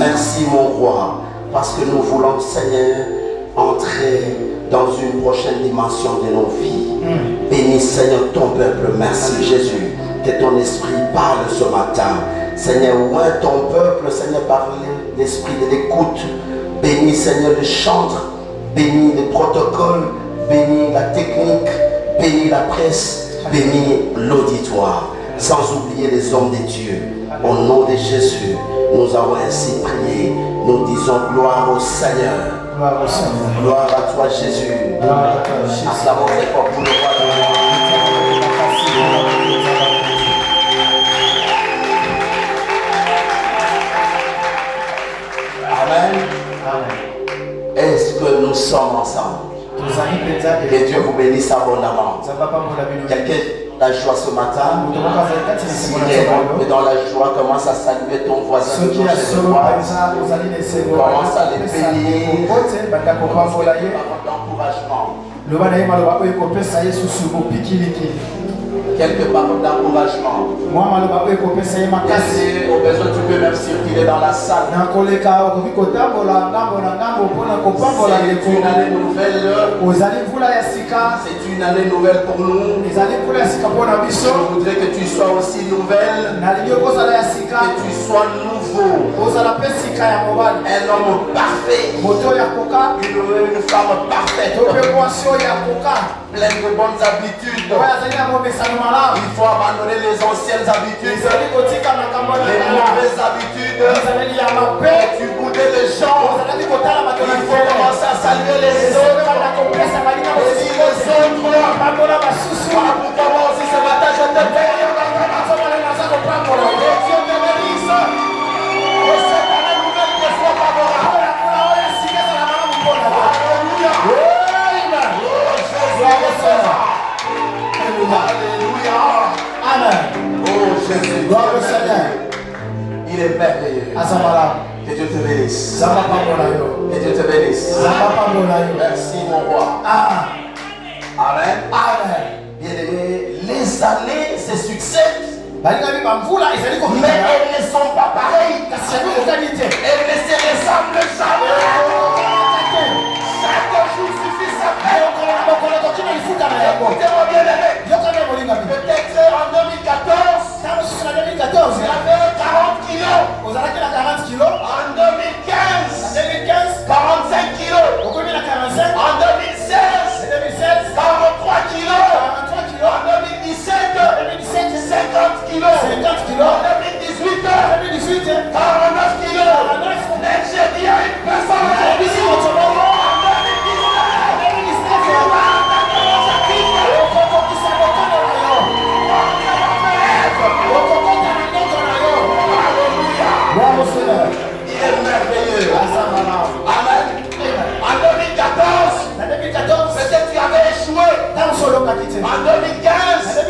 Merci mon roi, parce que nous voulons, Seigneur, entrer dans une prochaine dimension de nos vies. Bénis, Seigneur, ton peuple. Merci, Jésus, que ton esprit parle ce matin. Seigneur, ouvre ton peuple, Seigneur, par l'esprit de l'écoute. Bénis, Seigneur, le chantre. Bénis le protocole. Bénis la technique. Bénis la presse. Bénis l'auditoire. Sans oublier les hommes de Dieu. Au nom de Jésus, nous avons ainsi prié. Nous disons gloire au Seigneur. Gloire au Seigneur. Gloire à toi, Jésus. Gloire à toi, Jésus. Acclamons très fort pour le roi de gloire. Amen. Amen. Est-ce que nous sommes ensemble? Que Dieu vous bénisse abondamment. Quelqu'un la joie ce matin, mais dans la joie, commence à saluer ton voisin. Commence à les bénir. D'encouragement. Quelques paroles d'encouragement. Si au besoin, tu peux même circuler dans la salle. C'est une année nouvelle. C'est une année nouvelle pour nous. Je voudrais que tu sois aussi nouvelle. Que tu sois nouveau. Un homme parfait. Une femme parfaite. Pleine de bonnes habitudes. Il faut abandonner les anciennes habitudes, les mauvaises habitudes. Tu boudais les gens. Il faut commencer à saluer les autres. Et si les autres, pour comment aussi ce matin je te bénis. Que Dieu te bénisse. Et cette année nouvelle te soit favorable. Alléluia. Amen. Oh Jésus, gloire au Seigneur. Il est merveilleux. Que Dieu te bénisse. Que Dieu te bénisse. Merci mon roi. Amen. Amen. Bien-aimés, les années se succèdent. Mais elles ne sont pas pareilles. Elles ne se ressemblent jamais. Chaque jour suffit sa peine. Écoutez-moi bien aimé. Peut-être en 2014, tu avais 40 kilos. En 2015, 45 kilos. En 2016, 43 kilos. En 2017, 50 kilos. En 2018, 49 kilos. Mais j'ai dit à une personne il est merveilleux. Amen. En 2014, peut-être tu avais échoué. En 2015,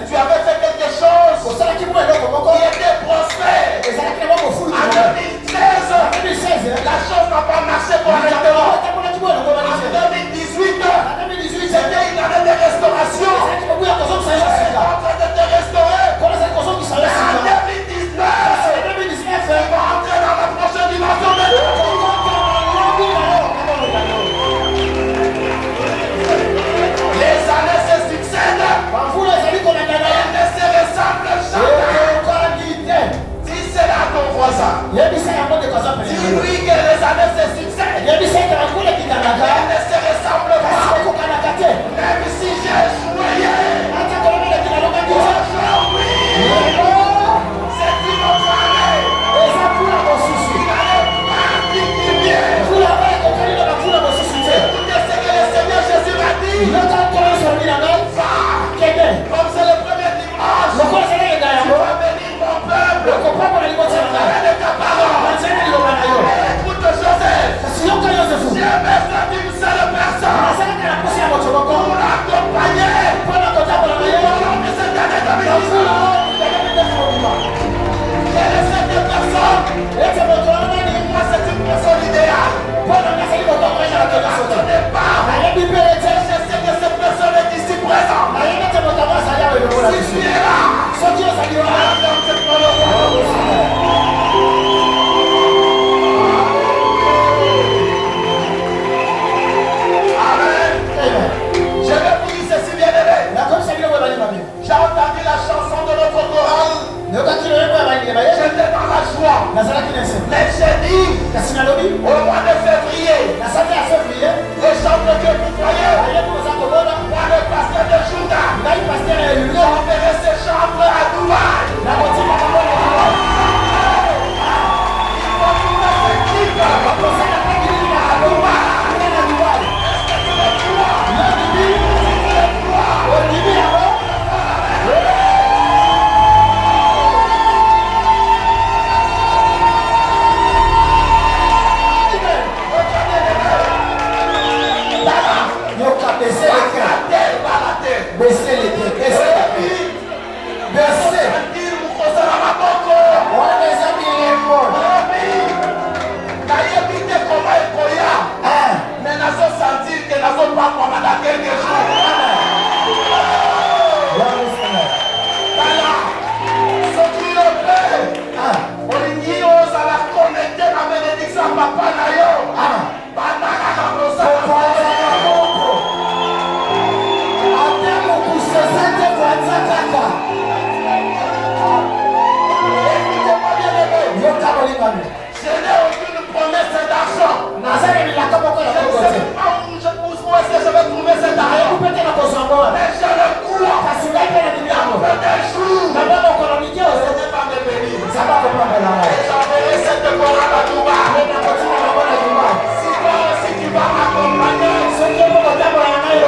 tu avais fait quelque chose qui était prospère. En 2013, la chose n'a pas marché correctement. En 2018, c'était une année de restauration. Tu es en train de te restaurer. En 2019, tu vas entrer dans la prochaine dimension de Dieu. Les années se succèdent. Elles ne se ressemblent jamais. Dis cela à ton voisin. Dis-lui que les années se succèdent. Elles ne se ressemblent pas. Même si j'ai échoué hier, aujourd'hui, c'est une autre année. Une année particulière. Écoutez ce que le Seigneur Jésus m'a dit. Comme c'est le premier dimanche, tu vas bénir mon peuple. De ta parole. Écoute Joseph. J'ai besoin d'une seule kasi nalobi au mois de février, na sanza ya février les chambres de Dieu vous voyez, aye koza komona moi le pasteur de Juda, ngai paster ya je elulo enverrai ces chambres à Dubaï. na kotika bango na Dubai. Il faut tourner ce clip bakosala kakilili na Dubai kuna na Dubai yo bibi odibi yango yoka baisser les cœurs, baisser les cœurs, baisser les cœurs, baisser. On les a mis les épaules. Mais nazo sentir que nazo pas commander quelque chose. Tala, ce qui le fait, olingi ozala connecté na bénédiction papa na yo. Banana na brosa. Je n'ai aucune promesse d'argent. Je ne sais pas où est-ce que je vais trouver cet argent. Mais je le crois. Des jours, ce n'est pas me bénir. Et j'enverrai cette chorale à Dubaï. Si toi aussi tu vas m'accompagner,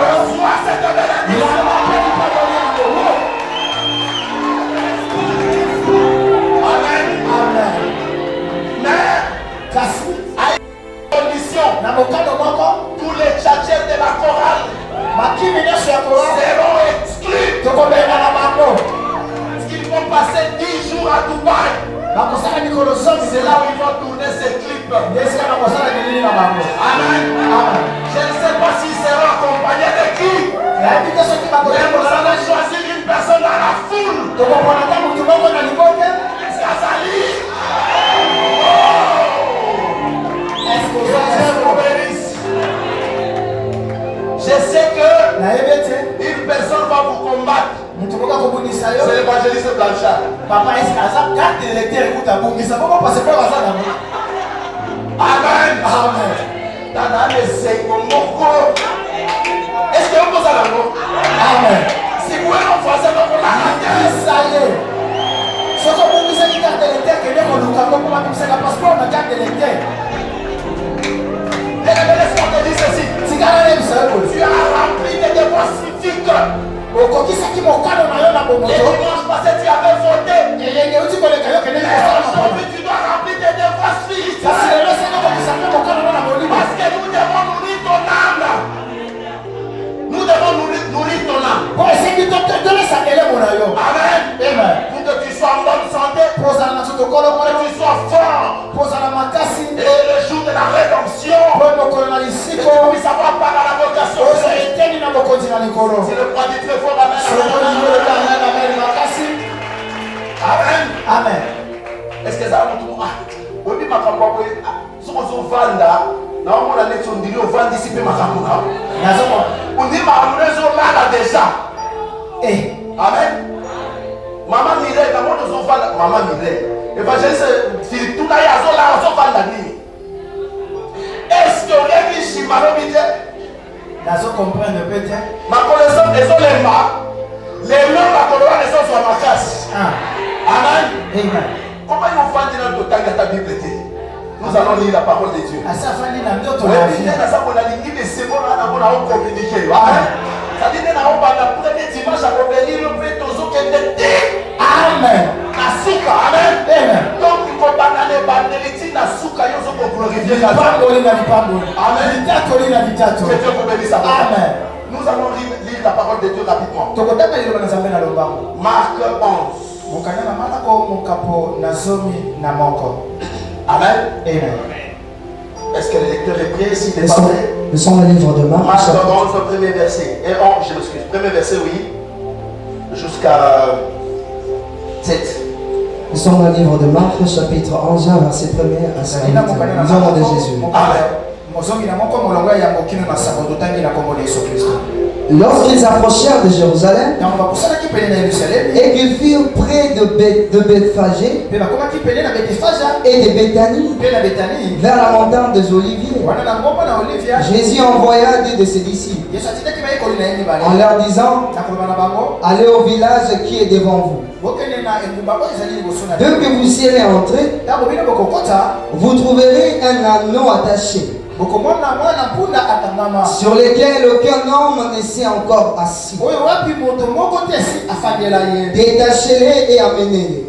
reçois cette bénédiction. Amen. Mais à une condition, tous les tchatchers de la chorale seront exclus. Parce qu'ils vont passer 10 jours à Dubaï. C'est là où ils vont tourner ces clips. Amen. Je ne sais pas s'ils seront accompagnés de qui. Mais vous allez choisir une personne dans la foule. Azali. Je sais que une personne va vous combattre. C'est l'évangéliste Blanchard. Papa, est-ce que ça carte d'électeur écoute à vous? Mais ça va pas passer par hasard d'abord. Amen. Amen. Tana essaye moko. Est-ce que vous posez la mot? Amen. Si vous êtes en français, vous la Ça y est. Ce que vous disez qui carte d'électeur, que bien on nous capte pour ma c'est la passeport ma carte d'électeur. Laisse-moi te dire ceci. Si gars aime ça, Tu as rempli tes devoirs civiques. au coquille ça qui mon cadeau na yo na bomoto. Et dimanche passé, tu avais voté. Et les uti ko le kayo que Mais aujourd'hui, tu dois remplir tes devoirs spirituels. parce que le Seigneur qui s'appelle mon cadeau na boli. Parce que nous devons nourrir ton âme. Nous devons nourrir ton âme. Pour essayer de te donner ça délai mon ayo. Amen. Amen. Pour que tu sois en bonne santé. Pour ça na tuto kolo Pour que tu sois fort. pour ça na makasi. Et le jour de la rédemption, Pour mo kolo na que tu lisiko. puisses avoir part à la vocation. Pour ça eteni na bokonzi na likolo. C'est le croix du très fort. Amen. Sur le niveau de la amen makasi. Amen. Amen. Est-ce que ça va tout? Oui, ma campagne. Si on se vanda, non, on a les on dit on vend ici, mais ma campagne. Nazoko. On dit ma maison là déjà. Eh. Amen. Maman Mireille, comment nous sommes vendus? Maman Mireille. Évangéliste Philippe, tout là, il y a là, on s'en vend la nuit. Est-ce que on a vu Shimano Mireille? Nazo comprendre peut-être. Ma connaissance des olémas, les noms de la colonne des autres sont ma casse. Amen. Amen. Comment ils vont faire dans le temps de ta Bible? Nous allons lire la parole de Dieu. Asa fandi na ndoto Oui, na mais vie. il y a ça qu'on a dit, mais c'est bon, on a communiqué. Amen. Ça dit, on va la premier dimanche à revenir, le prêtre aux autres qui étaient. Amen. Nasuka, amen. Amen. Donc il faut banane bandeliti nasuka yozo pour glorifier la Lipamboli na lipamboli. Amen. Litatoli na litato. Que Dieu vous bénisse à vous. Amen. Nous allons lire la parole de Dieu rapidement. Tokotaka liloba na Nzambe na lombango. Marc 11. Mokanya na mala ko mokapo na zomi na moko. Amen. Amen. Est-ce que le lecteur est prêt? S'il est pas prêt. Nous sommes le livre de Marc. Marc 11, premier verset. Et je m'excuse. Premier verset, oui. Jusqu'à 7. Nous sommes dans le livre de Marc, chapitre 11, verset 1er à 5. Nous avons de Jésus. Mozomi na moko molongo ya mokino na saboto tangi na kombo de Yesu Kristo. Lorsqu'ils approchèrent de Jérusalem et qu'ils furent près de Bethphagée et de Béthanie, vers la montagne des Oliviers, Jésus envoya deux de ses disciples en leur disant: allez au village qui est devant vous. Dès que vous serez entrés, vous trouverez un anneau attaché sur lequel aucun homme ne s'est encore assis. Détachez-les et amenez-les.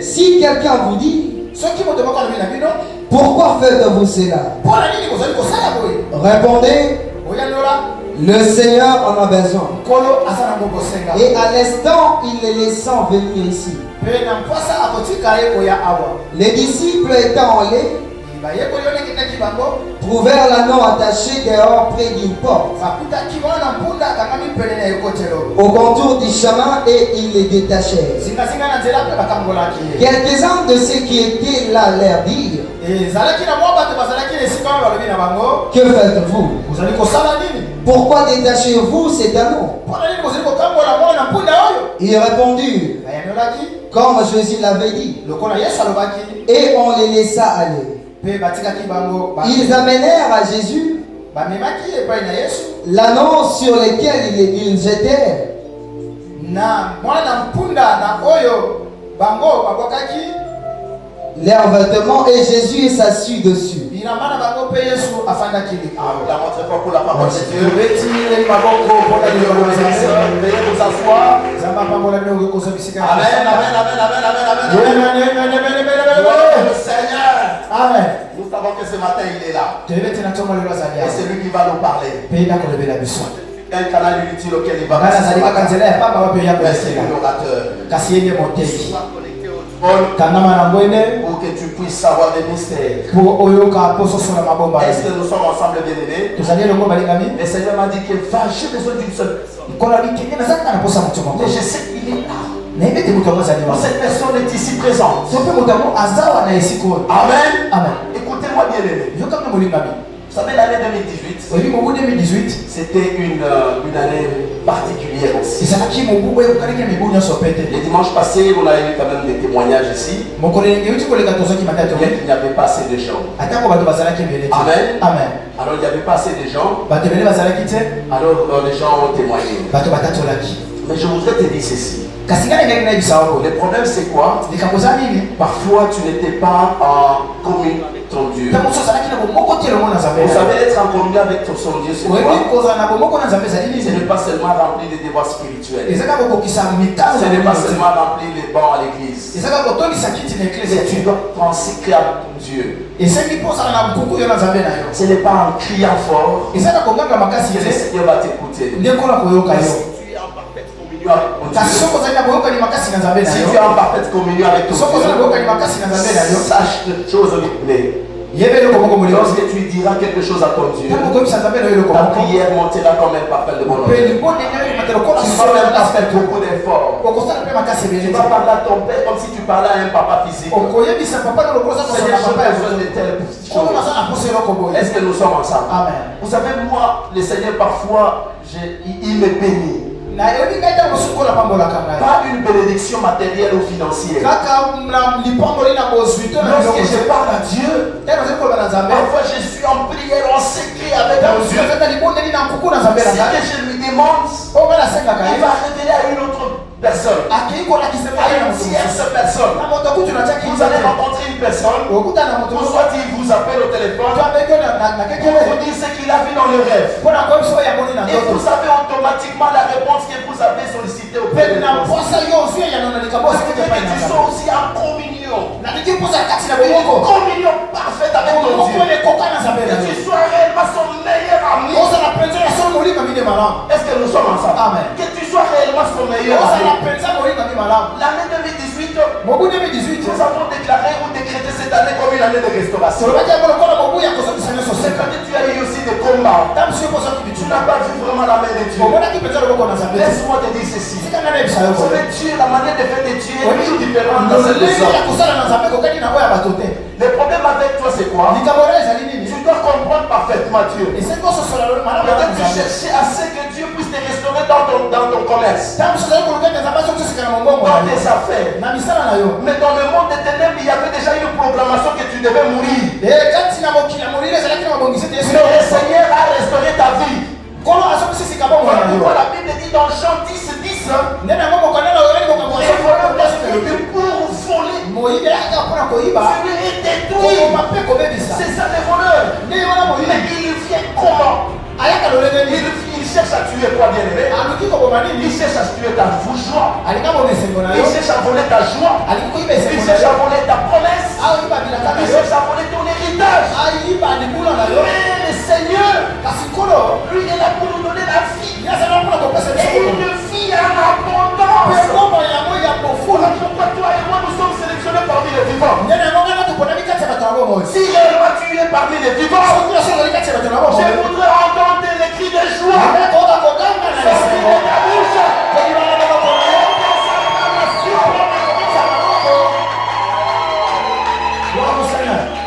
Si quelqu'un vous dit: pourquoi faites-vous cela? Répondez: le Seigneur en a besoin. Et à l'instant, il les laissant venir ici. Les disciples étant allés, trouvèrent l'anneau attaché dehors près d'une porte, au contour du chemin, et ils les détachèrent. Quelques-uns de ceux qui étaient là leur dirent: que faites-vous? Pourquoi détachez-vous cet anneau? Ils répondirent comme Jésus l'avait dit, et on les laissa aller. Ils amenèrent à Jésus l'anneau sur lequel ils étaient. Leurs vêtements, et Jésus s'assit dessus. La montre fort pour la parole de Dieu. Veuillez vous asseoir. Amen, amen, amen, amen, amen. Le Seigneur. Amen. Nous savons que ce matin il est là. Et c'est lui qui va nous parler. Un canal inutile auquel il va passer. C'est l'orateur. Pour que tu puisses savoir des mystères. Est-ce que nous sommes ensemble, bien-aimés? Le Seigneur m'a dit que j'ai besoin d'une seule personne. Mais je sais qu'il est là. Cette personne est ici présente. Amen. Amen. Écoutez-moi, bien-aimés. Vous savez, l'année 2018, c'était une année particulière aussi. Les dimanches passés, on a eu quand même des témoignages ici. Il n'y avait pas assez de gens. Amen. Amen. Alors il n'y avait pas assez de gens. Alors les gens ont témoigné. Mais je voudrais te dire ceci. Le problème c'est quoi? Parfois tu n'étais pas en communion avec ton Dieu. Vous savez, être en communion avec son Dieu, c'est quoi? Ce n'est pas seulement remplir des devoirs spirituels. Ce n'est pas seulement remplir les bancs à l'église. Mais tu dois consacrer à ton Dieu. Ce n'est pas en criant fort que le Seigneur va t'écouter. Si tu es en parfaite communion avec ton Dieu, sache une chose, lorsque tu diras quelque chose à ton Dieu, ta prière montera comme un parfum de bonheur. Tu vas même pas faire beaucoup d'efforts. Tu vas parler à ton père comme si tu parlais à un papa physique. Seigneur, j'ai besoin de telle chose. Est-ce que nous sommes ensemble? Amen. Vous savez, moi, le Seigneur, parfois, il me bénit. Pas une bénédiction matérielle ou financière. Lorsque je parle à Dieu, parfois je suis en prière en secret avec mon Dieu. Si je lui demande, il va révéler à une autre personne, à une tierce personne. Vous allez rencontrer une personne, soit il vous appelle au téléphone pour vous dire ce qu'il a vu dans le rêve. Et vous avez automatiquement la réponse que vous avez sollicitée auprès de Dieu. Parce que tu sois aussi en communion. Une communion parfaite avec ton Dieu. Que tu sois réellement son meilleur ami. Est-ce que nous sommes ensemble? Amen. Que tu sois réellement son meilleur ami. L'année 2018, nous avons déclaré ou décrété cette année comme une année de restauration. C'est quand tu as eu aussi des combats. Tu n'as pas vu vraiment la main de Dieu. Laisse-moi te dire ceci. Dieu, la manière de faire de Dieu est toujours différente dans cette maison. Le problème avec toi c'est quoi? Tu dois comprendre parfaitement Dieu. Peut-être tu chercher à ce que Dieu puisse te restaurer dans ton commerce, dans tes affaires. Mais dans le monde des ténèbres, il y avait déjà une programmation que tu devais mourir. Mais le Seigneur a restauré ta vie. Voilà pourquoi la Bible dit dans Jean 10:10, les voleurs doivent venir pour voler, tuer et détruire. C'est ça les voleurs. Mais il vient comment? Il cherche à tuer quoi, bien aimé? Il cherche à tuer ta joie. Il cherche à voler ta joie. Il cherche à voler ta promesse. Il cherche à voler ton héritage. Mais le Seigneur, lui, il est là pour nous donner la vie. Et une vie en abondance. Pourquoi toi et moi nous sommes sélectionnés parmi les vivants? Si réellement tu es parmi les vivants, je voudrais entendre les cris de joie. Sortir de ta bouche.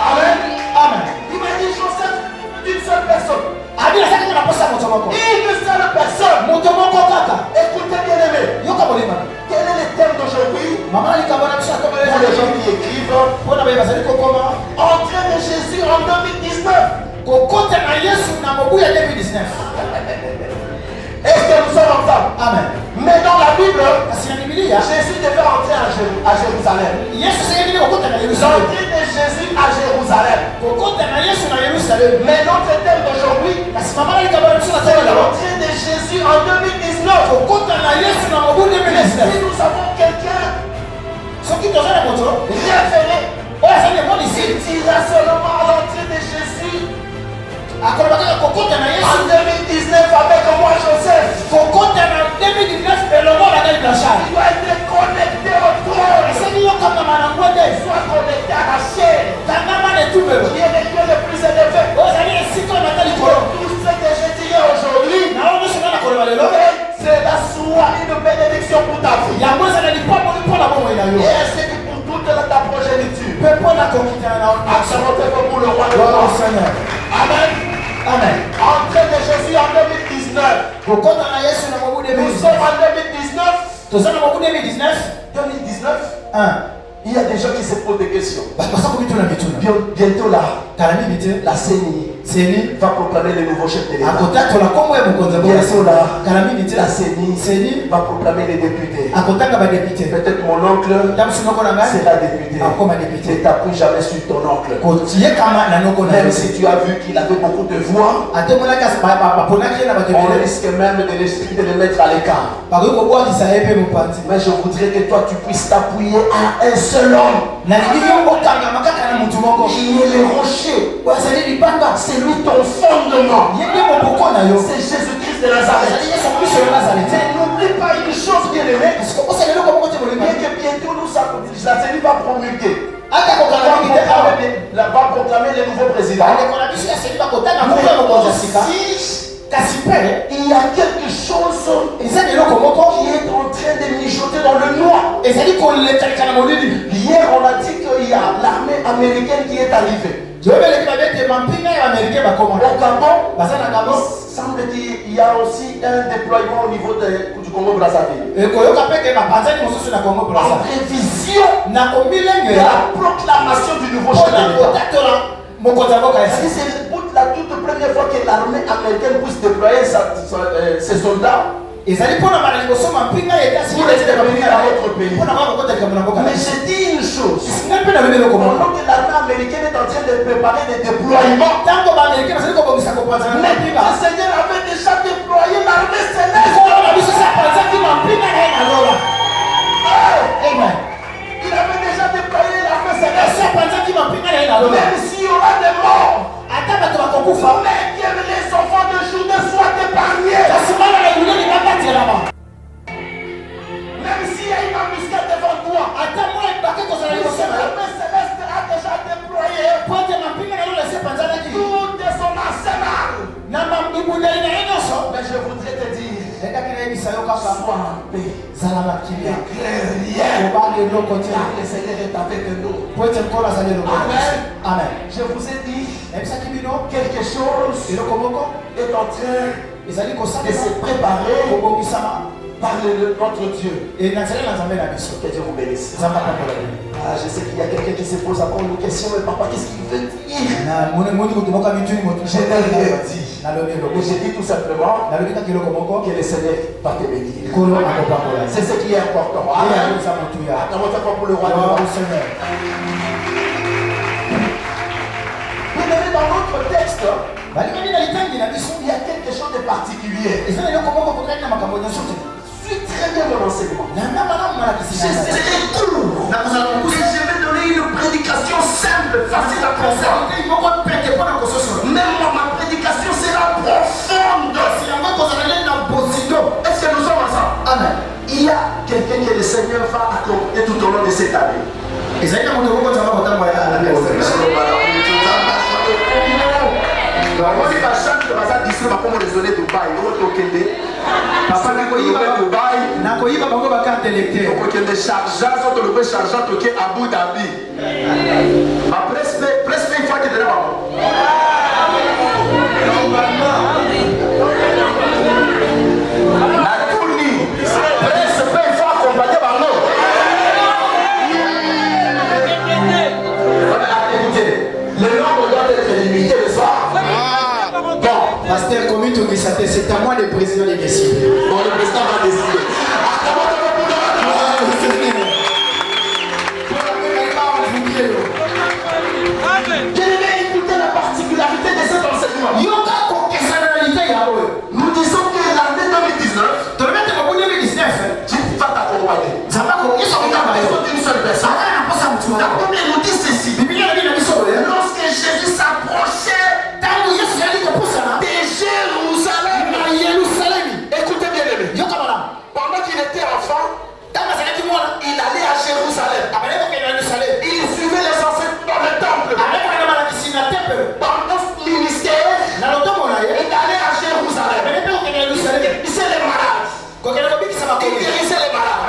Amen. Amen. Il m'a dit Joseph d'une seule personne. Une seule personne. Écoutez bien aimé. Quel est le thème d'aujourd'hui? Pour les gens qui écrivent, entrée de Jésus en 2019. Est-ce que nous sommes ensemble? Amen. Mais dans la Bible, Jésus devait entrer à Jérusalem. L'entrée de Jésus à Jérusalem. Mais notre thème d'aujourd'hui, c'est l'entrée de Jésus en 2019. Mais si nous avons quelqu'un référé, il dira seulement à l'entrée de Jésus en 2019 avec moi Joseph. Il doit être connecté au trône. Soit connecté à la chair qui est le Dieu le plus élevé. Tout ce que je dirais aujourd'hui, c'est la soit une bénédiction pour ta vie. Et c'est pour toute ta progéniture. Accélérez pour le roi de roi. Amen. Amen. Entrée de Jésus en 2019. Nous sommes en 2019. 2019. Il y a des gens qui se posent des questions. Bientôt là, la CENI va proclamer le nouveau chef de l'État. Bientôt là, la CENI va proclamer les députés. Peut-être mon oncle sera député. Ne t'appuie jamais sur ton oncle. Même si tu as vu qu'il avait beaucoup de voix, on risque même de le mettre à l'écart. Mais je voudrais que toi tu puisses t'appuyer à un seul homme. Il est le rocher. C'est lui ton fondement. C'est Jésus-Christ de Nazareth. N'oublie pas une chose, bien aimé. Bien que bientôt nous savons, la CENI va promulguer. Va proclamer le nouveau président. Il y a quelque chose qui est en train de mijoter dans le noir. Hier on a dit qu'il y a l'armée américaine qui est arrivée. Au Gabon, semble qu'il y a aussi un déploiement au niveau du Congo-Brazzaville. En prévision de la proclamation du nouveau chef de l'État. C'est la toute première fois que l'armée américaine puisse déployer ses soldats pour intervenir dans notre pays. Mais je dis une chose, pendant que l'armée américaine est en train de préparer des déploiements, mais le Seigneur avait déjà déployé l'armée céleste. Il avait déjà déployé l'armée céleste. Même s'il y aura des morts, mais que les enfants de Juda soient épargnés. Même s'il y a une embuscade devant toi, l'armée céleste a déjà déployé tout de son arsenal. Mais je voudrais te dire, sois en paix. Rien. Car le Seigneur est avec nous. Amen. Amen. Je vous ai dit, quelque chose est en train de se préparer par notre Dieu. Que Dieu vous bénisse. Je sais qu'il y a quelqu'un qui se pose encore une question, mais papa, qu'est-ce qu'il veut dire? Je n'ai rien dit. J'ai dit tout simplement que le Seigneur va te bénir. C'est ce qui est important. Amen. Pour le roi de vous avez dans notre texte, il y a quelque chose de particulier. Suis très bien mon enseignement. C'est court. Je vais donner une prédication simple, facile à comprendre. Même ma prédication sera profonde. Est-ce que nous sommes ensemble? Amen. Il y a quelqu'un que le Seigneur va accompagner tout au long de cette année. Moi, je chante le bazar d'ici, je vais désolé Dubaï. Papa, nakoyiba bango bakarte électeur. Okende chargeant, soto le chargeant toke Abu Dhabi. Ma presque une fois que de là. La tournie, presque une fois accompagné par nous. Le nombre doit être limité le soir. Pasteur Komito Gisate, c'est à moi le président de décider. Bon, le président va décider. Quelle est la particularité de cet enseignement? Nous disons que l'année 2019, tu vas t'accompagner. D'une seule personne. La Bible nous dit ceci. Lorsque Jésus s'approchait de Jérusalem, écoutez bien aimé. Pendant qu'il était enfant, il allait à Jérusalem. Il suivait les ancêtres dans le temple. Pendant ce ministère, il allait à Jérusalem. Il guérissait les malades. Il guérissait les malades.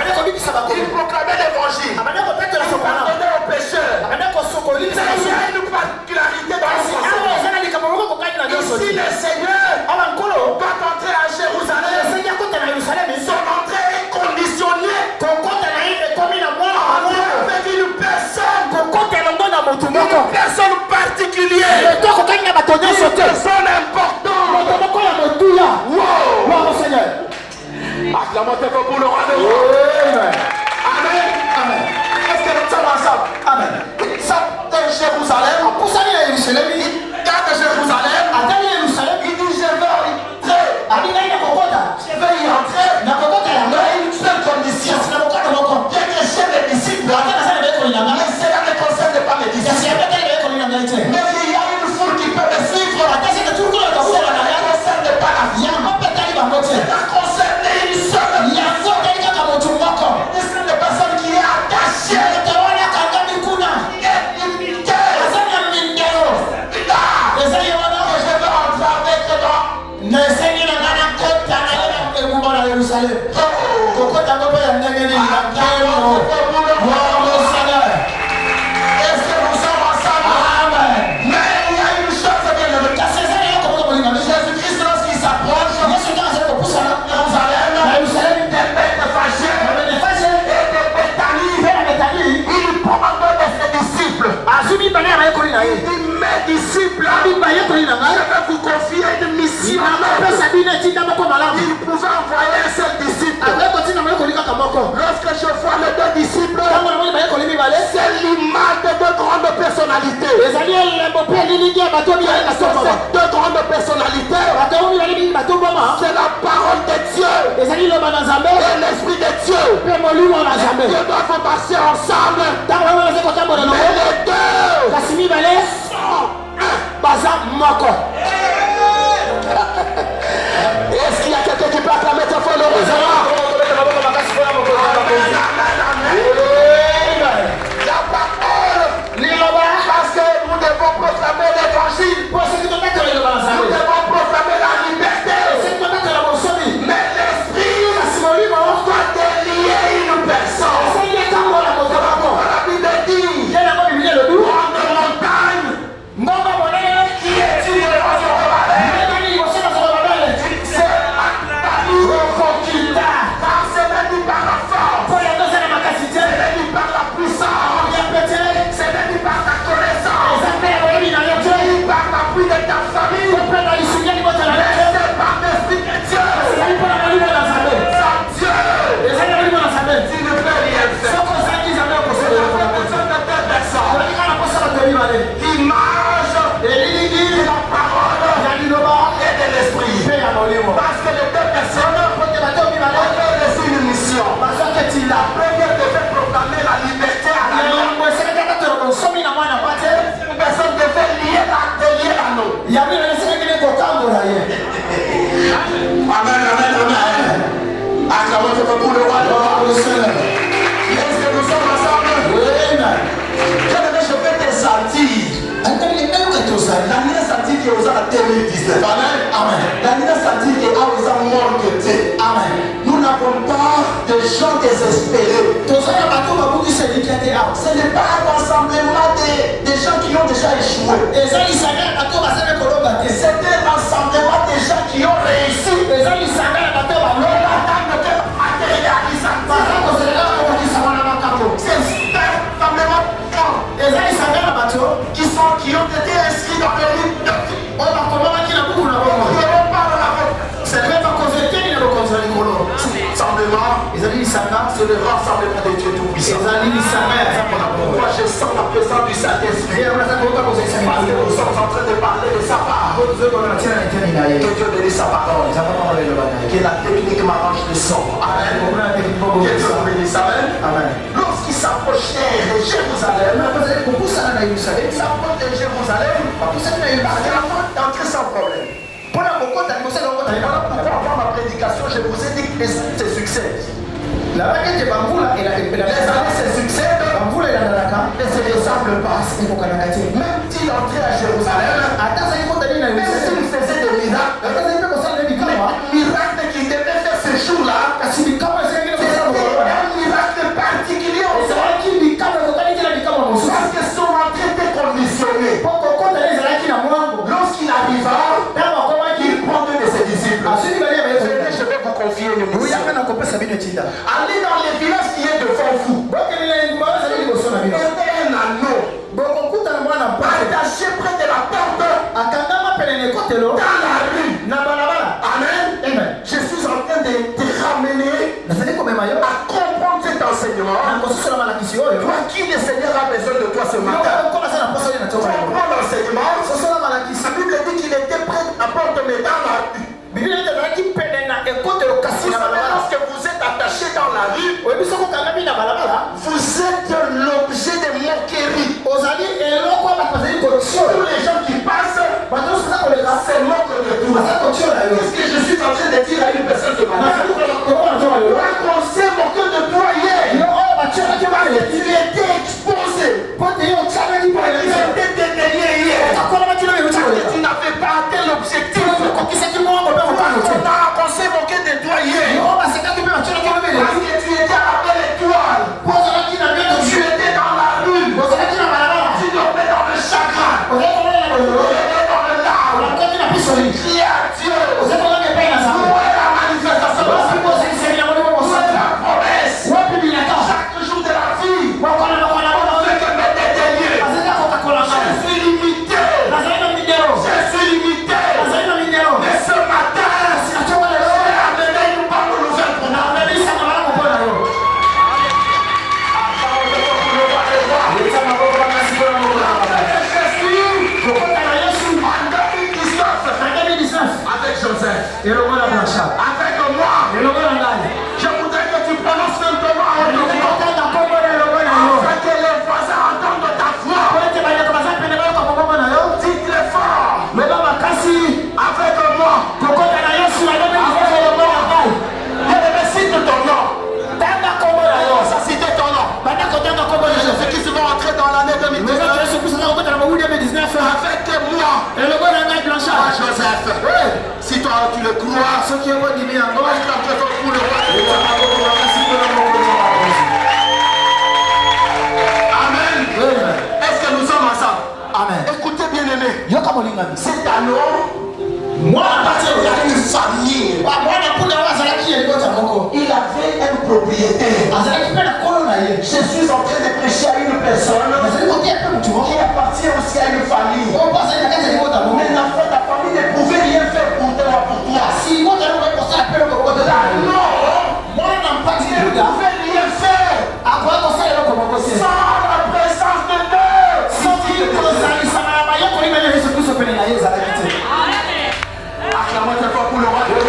Il proclamait l'évangile. Il pardonnait aux pécheurs. Il y a une particularité dans ce enseignement. Ici, le Seigneur va entrer à Jérusalem. Son entrée est conditionnée avec une personne particulière. Une personne importante. Wow. Acclamons pour le roi de roi. Amen. Amen. Est-ce que nous sommes ensemble? Amen. Il sort de Jérusalem. Il garde Jérusalem. Il dit je vais y entrer. Mais une seule condition. Que j'ai les disciples. Mais cela ne concerne pas mes disciples. Mais il y a une foule qui peut me suivre. Cela ne concerne pas la vie. Cela concerne une seule. Une seule personne qui est attachée. Est-ce que nous sommes ensemble? Amen. Mais il y a une chose bien aimée. Jésus-Christ lorsqu'il s'approche de Jérusalem, des bêtes fâchées et de Béthanie, il prend de ses disciples. Il dit mes disciples, je vais vous confier une mission. Il pouvait envoyer un seul disciple. Lorsque je vois les deux disciples, c'est l'image de deux grandes personnalités. Ces deux grandes personnalités, c'est la parole de Dieu et l'esprit de Dieu. Dieu doit marcher ensemble. Mais les deux sont est-ce qu'il y a quelqu'un qui peut acclamer ta foi le roi? La parole, parce que nous devons proclamer l'évangile. Nous devons proclamer la liberté. Mais l'esprit doit délier une personne. La Bible dit, grande montagne L'année ça dit que vous avez 2019. Amen. L'année ça dit que vous avez mort que Dieu. Amen. Nous n'avons pas de gens désespérés. Ce n'est pas un rassemblement des gens qui ont déjà échoué. C'est un rassemblement des gens qui ont réussi. Qui ont été inscrits dans le livre de vie. C'est le rassemblement de Dieu Tout-Puissant. Moi je sens la présence du Saint-Esprit. Parce que nous sommes en train de parler de sa parole. Que Dieu bénisse sa parole. Que la technique m'arrange le son. Amen. Que Dieu bénisse. Amen. Lorsqu'il s'approchait de Jérusalem, avant d'entrer sans problème. Pour avoir ma prédication, je vous ai dit que c'est succès. Les années c'est succès, mais se ressemblent pas. Même s'il entrait à Jérusalem, même s'il faisait des miracles, les miracles qu'il devait faire ce jour-là, c'était un miracle particulier. Parce que son entrée était conditionnée. Lorsqu'il arriva, il prend deux de ses disciples. Venez, je vais vous confier une mission. Allez dans les villages qui est devant vous. Il y a un anneau attaché près de la porte dans la rue. Amen. Je suis en train de te ramener à comprendre cet enseignement. Toi qui le Seigneur a besoin de toi ce matin. Comprends l'enseignement. La Bible dit qu'il était près de la porte mais dans la rue. Lorsque vous êtes attaché dans la rue, vous êtes l'objet de moquerie. Tous les gens qui passent, c'est moque de tout. Qu'est-ce que je suis en train de dire à une personne ce matin? On s'est moqué de toi hier. Parce que tu étais exposé. Tu étais dédaigné hier. Parce que tu n'avais pas atteint l'objectif. On s'est moqué de toi hier. Parce que tu étais à la belle étoile. Tu étais dans la rue. Tu dormais dans le chagrin. Tu dormais dans le larme. Crier à Dieu. Où est la manifestation de la promesse? Chaque jour de la vie. On fait que mettre des délires. Je suis limité. Mais ce matin, j'ai amené une bonne nouvelle pour nous. Avec Joseph, avec moi, je voudrais que tu prononces simplement un nom. Afin que les voisins entendent ta voix. Dites-le fort. Avec moi. Cite ton nom. Ça cite ton nom. Ceux qui vont entrer dans l'année 2019. Avec moi. Joseph. Si toi tu le crois, moi je t'en pour le roi. Amen. Est-ce que nous sommes ensemble? Amen. Écoutez bien aimé. Cet anneau, moi il a une famille. Il avait un propriétaire. Je suis en train de prêcher à une personne qui appartient aussi à une famille. Mais l'enfant de ta famille ne pouvait rien faire pour toi. Il ne pouvait rien faire sans la présence de Dieu. Acclamons très fort pour le roi. Tu ne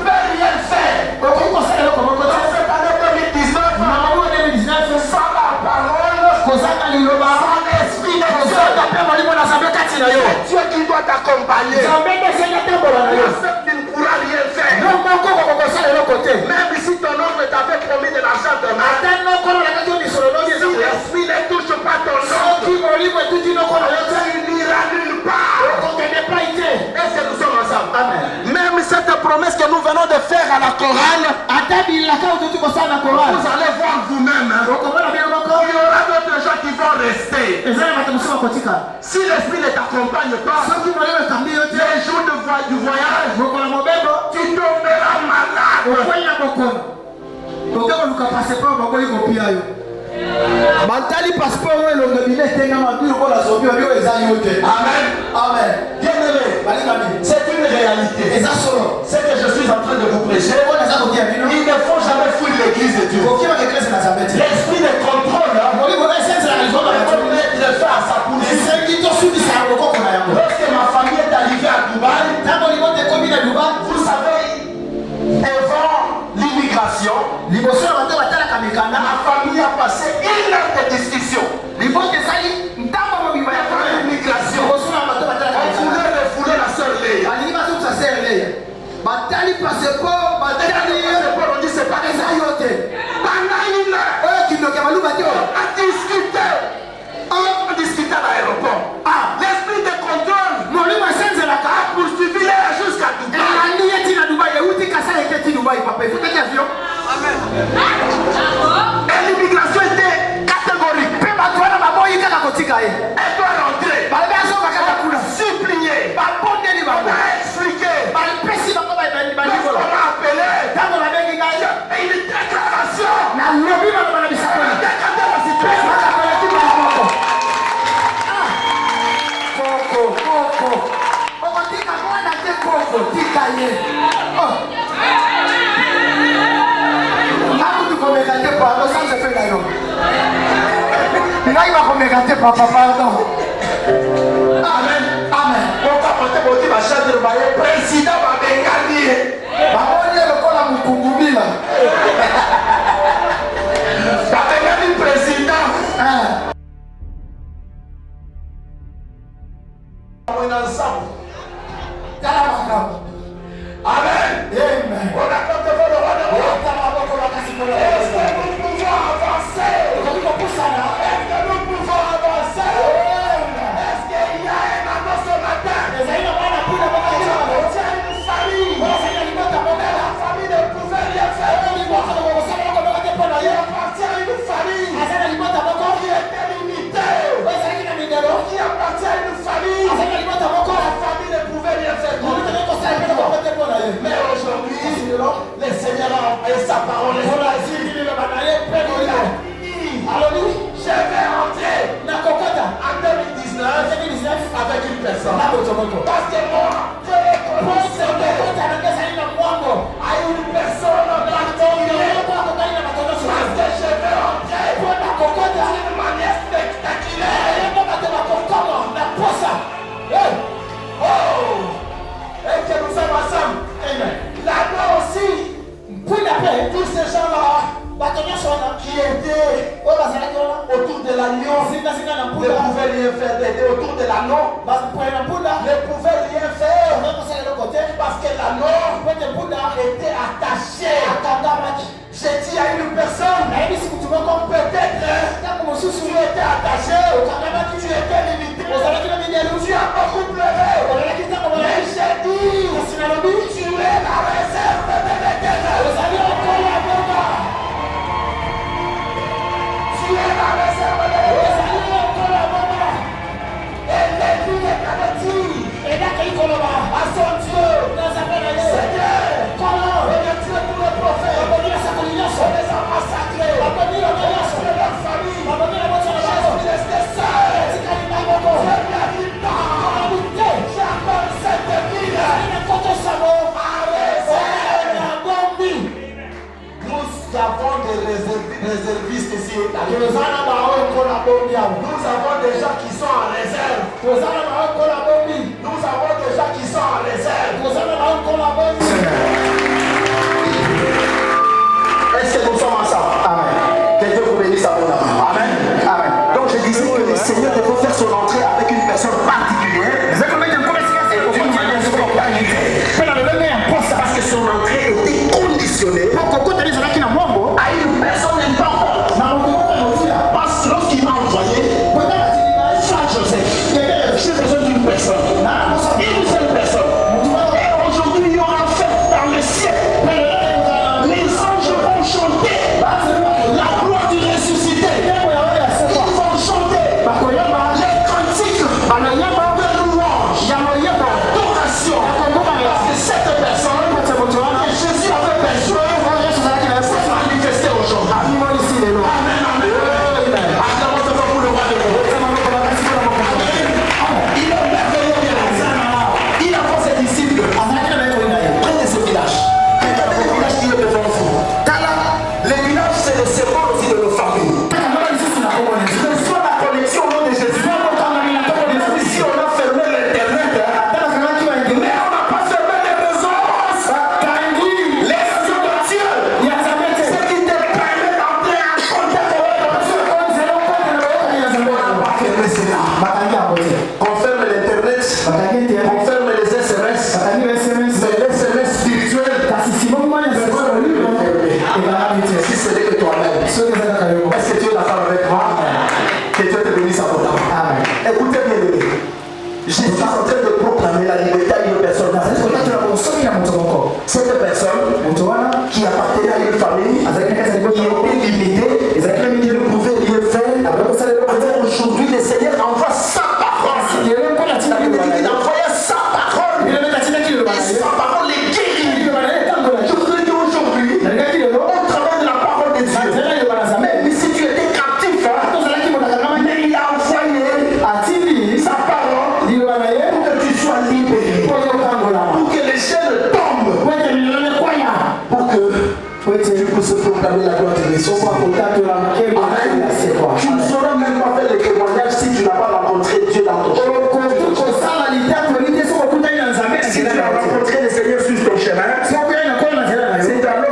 peux rien faire. Dans cette année 2019, sans la parole, sans l'esprit de Dieu. Dieu qui doit t'accompagner. Tu ne pourras rien faire. Même si ton oncle t'avait promis de l'argent demain, à la chorale, vous allez voir vous-même. Il y aura d'autres gens qui vont rester. Si l'esprit ne t'accompagne pas, les jours du voyage, tu tomberas malade. Mantali passeport elongo bile tenga mabilo ko la zobi oyo eza yote. Amen. Amen. Bien-aimé, c'est une réalité. C'est que je suis en train de vous prêcher. Il ne faut jamais fuir l'église de Dieu. L'esprit de contrôle va mettre fin à sa police. Lorsque ma famille est arrivée à Dubaï, vous savez, avant l'immigration, ma famille a passé une heure de discussion. L'immigration, on voulait refouler la sœur Léa. On dit c'est pas des ayotes. Pendant une heure, on a discuté à l'aéroport. L'esprit de contrôle a poursuivi Léa jusqu'à Dubaï. Et l'immigration était catégorique. Elle doit rentrer. Supplier. On a expliqué. On a appelé. Et une déclaration. On a décanté la situation. Amen. Amen. Président va bégalir. Président. On est ensemble. Amen. Amen. On a compté pour le roi de roi. Est-ce que nous pouvons avancer? Est-ce que nous pouvons avancer? Est-ce qu'il y a un annonce ce matin? Il y a une famille. La famille ne pouvait rien faire. Il appartient à une famille qui était limitée. Qui appartient à une famille. La famille ne pouvait rien faire. Mais aujourd'hui, le Seigneur a envoyé sa parole. Je vais rentrer en 2019 avec une personne. Parce que moi, je vais concerner à une personne particulière. Parce que je vais rentrer d'une manière spectaculaire. Oh! Et que nous sommes ensemble. Amen. Là-bas aussi, tous ces gens-là qui étaient autour de l'agneau ne pouvaient rien faire. Autour de l'anneau ne pouvaient rien faire. Parce que l'anneau était attaché. J'ai dit à une personne, peut-être tu étais attaché, tu étais limité, tu as beaucoup pleuré. Mais j'ai dit, tu es la réserve de l'Éternel. Tu es la réserve de l'Éternel. Et l'ennemi est averti à son Dieu. Seigneur, regarde tous les prophètes. On les a massacrés. On leur famille. Jésus restait seul. J'appelle cette ville. Nous avons des réservistes ici. Nous avons des gens qui sont en réserve. Nous avons des gens qui sont en réserve. Est-ce que nous sommes ensemble? Amen. Que Dieu vous bénisse abondamment. Amen. Amen. Donc je disais que le Seigneur devait faire son entrée avec une personne particulière. D'une manière spontanée. Parce que son entrée était conditionnée à une personne importante. Parce que lorsqu'il m'a envoyé, Frère Joseph, j'ai besoin d'une personne. Une seule personne. Et aujourd'hui, il y aura une fête dans le ciel. Je suis en train de proclamer la liberté à une personne. Cette personne qui appartenait à une famille, qui était limitée, qui ne pouvait rien faire. Alors aujourd'hui, le Seigneur envoie sa parole. Il envoie sa parole. Et sa parole est guérie. Je veux dire aujourd'hui, au travers de la parole de Dieu, même si tu étais captif, mais il a envoyé sa parole pour que tu sois libéré, pour que les chaînes tombent, pour que tu puisses proclamer la gloire de Dieu. Tu ne sauras même pas faire le témoignage si tu n'as pas rencontré Dieu dans ton chemin. Si tu as rencontré le Seigneur sur ton chemin, c'est alors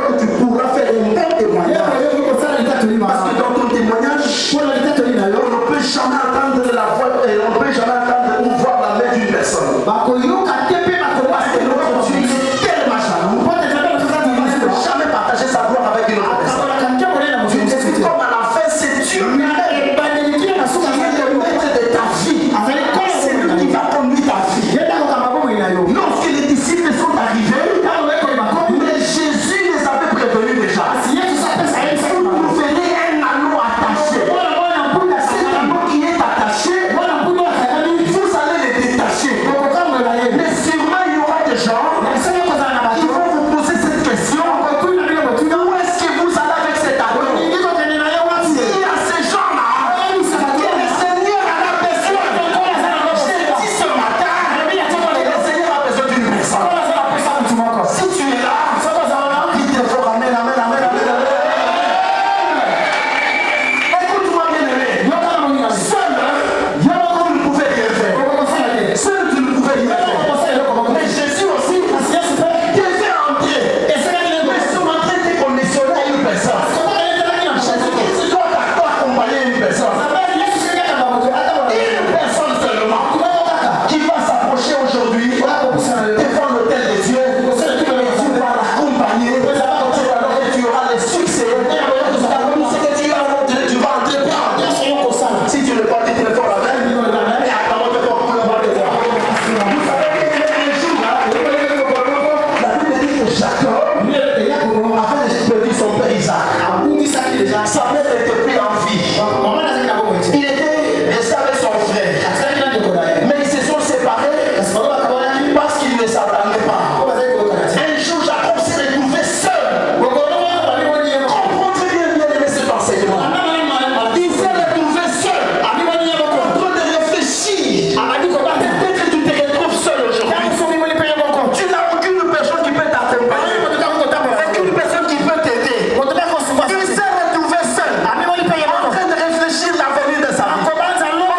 que tu pourras faire un bon témoignage. Parce que dans ton témoignage, on ne peut jamais entendre la voix, on ne peut jamais entendre ou voir la main d'une personne. Parce que notre Dieu est tellement jaloux. Il ne peut jamais partager sa gloire avec une autre personne. Comme à la fin, c'est Dieu lui-même qui est le maître de ta vie. C'est lui qui va conduire ta vie. Lorsque les disciples sont arrivés, mais Jésus les avait prévenus déjà. Vous verrez un anneau attaché. Cet anneau qui est attaché, vous allez le détacher. Mais sûrement il y aura des gens qui vont vous poser cette question. Où est-ce que vous allez avec cet anneau? Il y a ces gens-là que le Seigneur en a besoin. J'ai dit ce matin, le Seigneur a besoin d'une personne. Si tu es là, dis très fort amen, amen, amen, amen, amen. Écoute-moi bien aimé. Seul, tu ne pouvais rien faire. Seul, tu ne pouvais rien faire. Mais Jésus aussi devait entrer. Mais son entrée était conditionnée à une personne. Jésus-Christ doit accompagner une personne. Une personne seulement qui va s'approcher aujourd'hui devant l'autel de Dieu. Et Dieu va l'accompagner. Alors que tu auras le succès. Tout ce que tu as montré, tu vas entreprendre. Si tu ne pas dit téléphone la même, et attends, on te pour le voir de toi. Vous savez qu'il y a des jours, la Bible dit que Jacob avait perdu son père Isaac. Sa mère était prise en vie. Il était resté avec son frère. Mais ils se sont séparés parce qu'ils ne s'attendaient pas. Un jour, Jacob s'est retrouvé seul. Comprends très bien aimé cet enseignement. Il s'est retrouvé seul. En train de réfléchir. Peut-être que tu te retrouves seul aujourd'hui. Tu n'as aucune personne qui peut t'accompagner. Aucune personne qui peut t'aider. Il s'est retrouvé seul. En train de réfléchir l'avenir de sa vie. En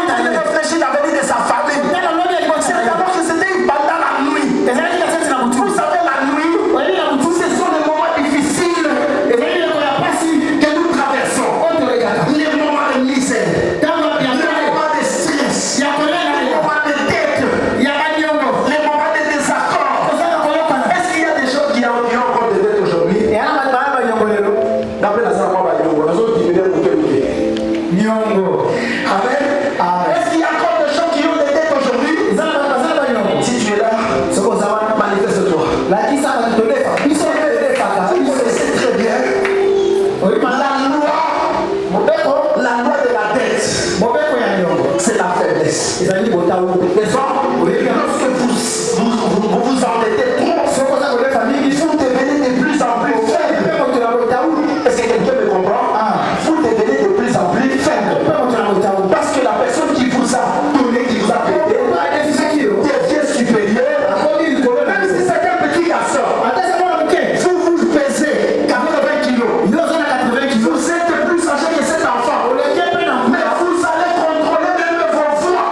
train de réfléchir l'avenir de sa famille. C'est alors que c'était pendant la nuit. Vous savez, la nuit, ce sont les moments difficiles que nous traversons. Les moments de misère, les moments de stress, les moments de dette, les moments de désaccord. Est-ce qu'il y a des gens qui ont encore des dettes aujourd'hui? D'après la salle, nous autres diminuons pour quel côté? Amen. Est-ce qu'il y a encore des gens qui ont des dettes aujourd'hui? Si tu es là, manifeste-toi. Vous connaissez très bien la loi de la dette. C'est la faiblesse. Lorsque vous endettez trop, vous devenez de plus en plus faible. Est-ce que quelqu'un me comprend? Vous devenez de plus en plus faible. Parce que la personne qui vous a donné, qui vous a prêté, devient supérieure. Même si c'est un petit garçon, vous pesez 80 kilos. Vous êtes plus âgé que cet enfant. Mais vous allez contrôler même vos voix.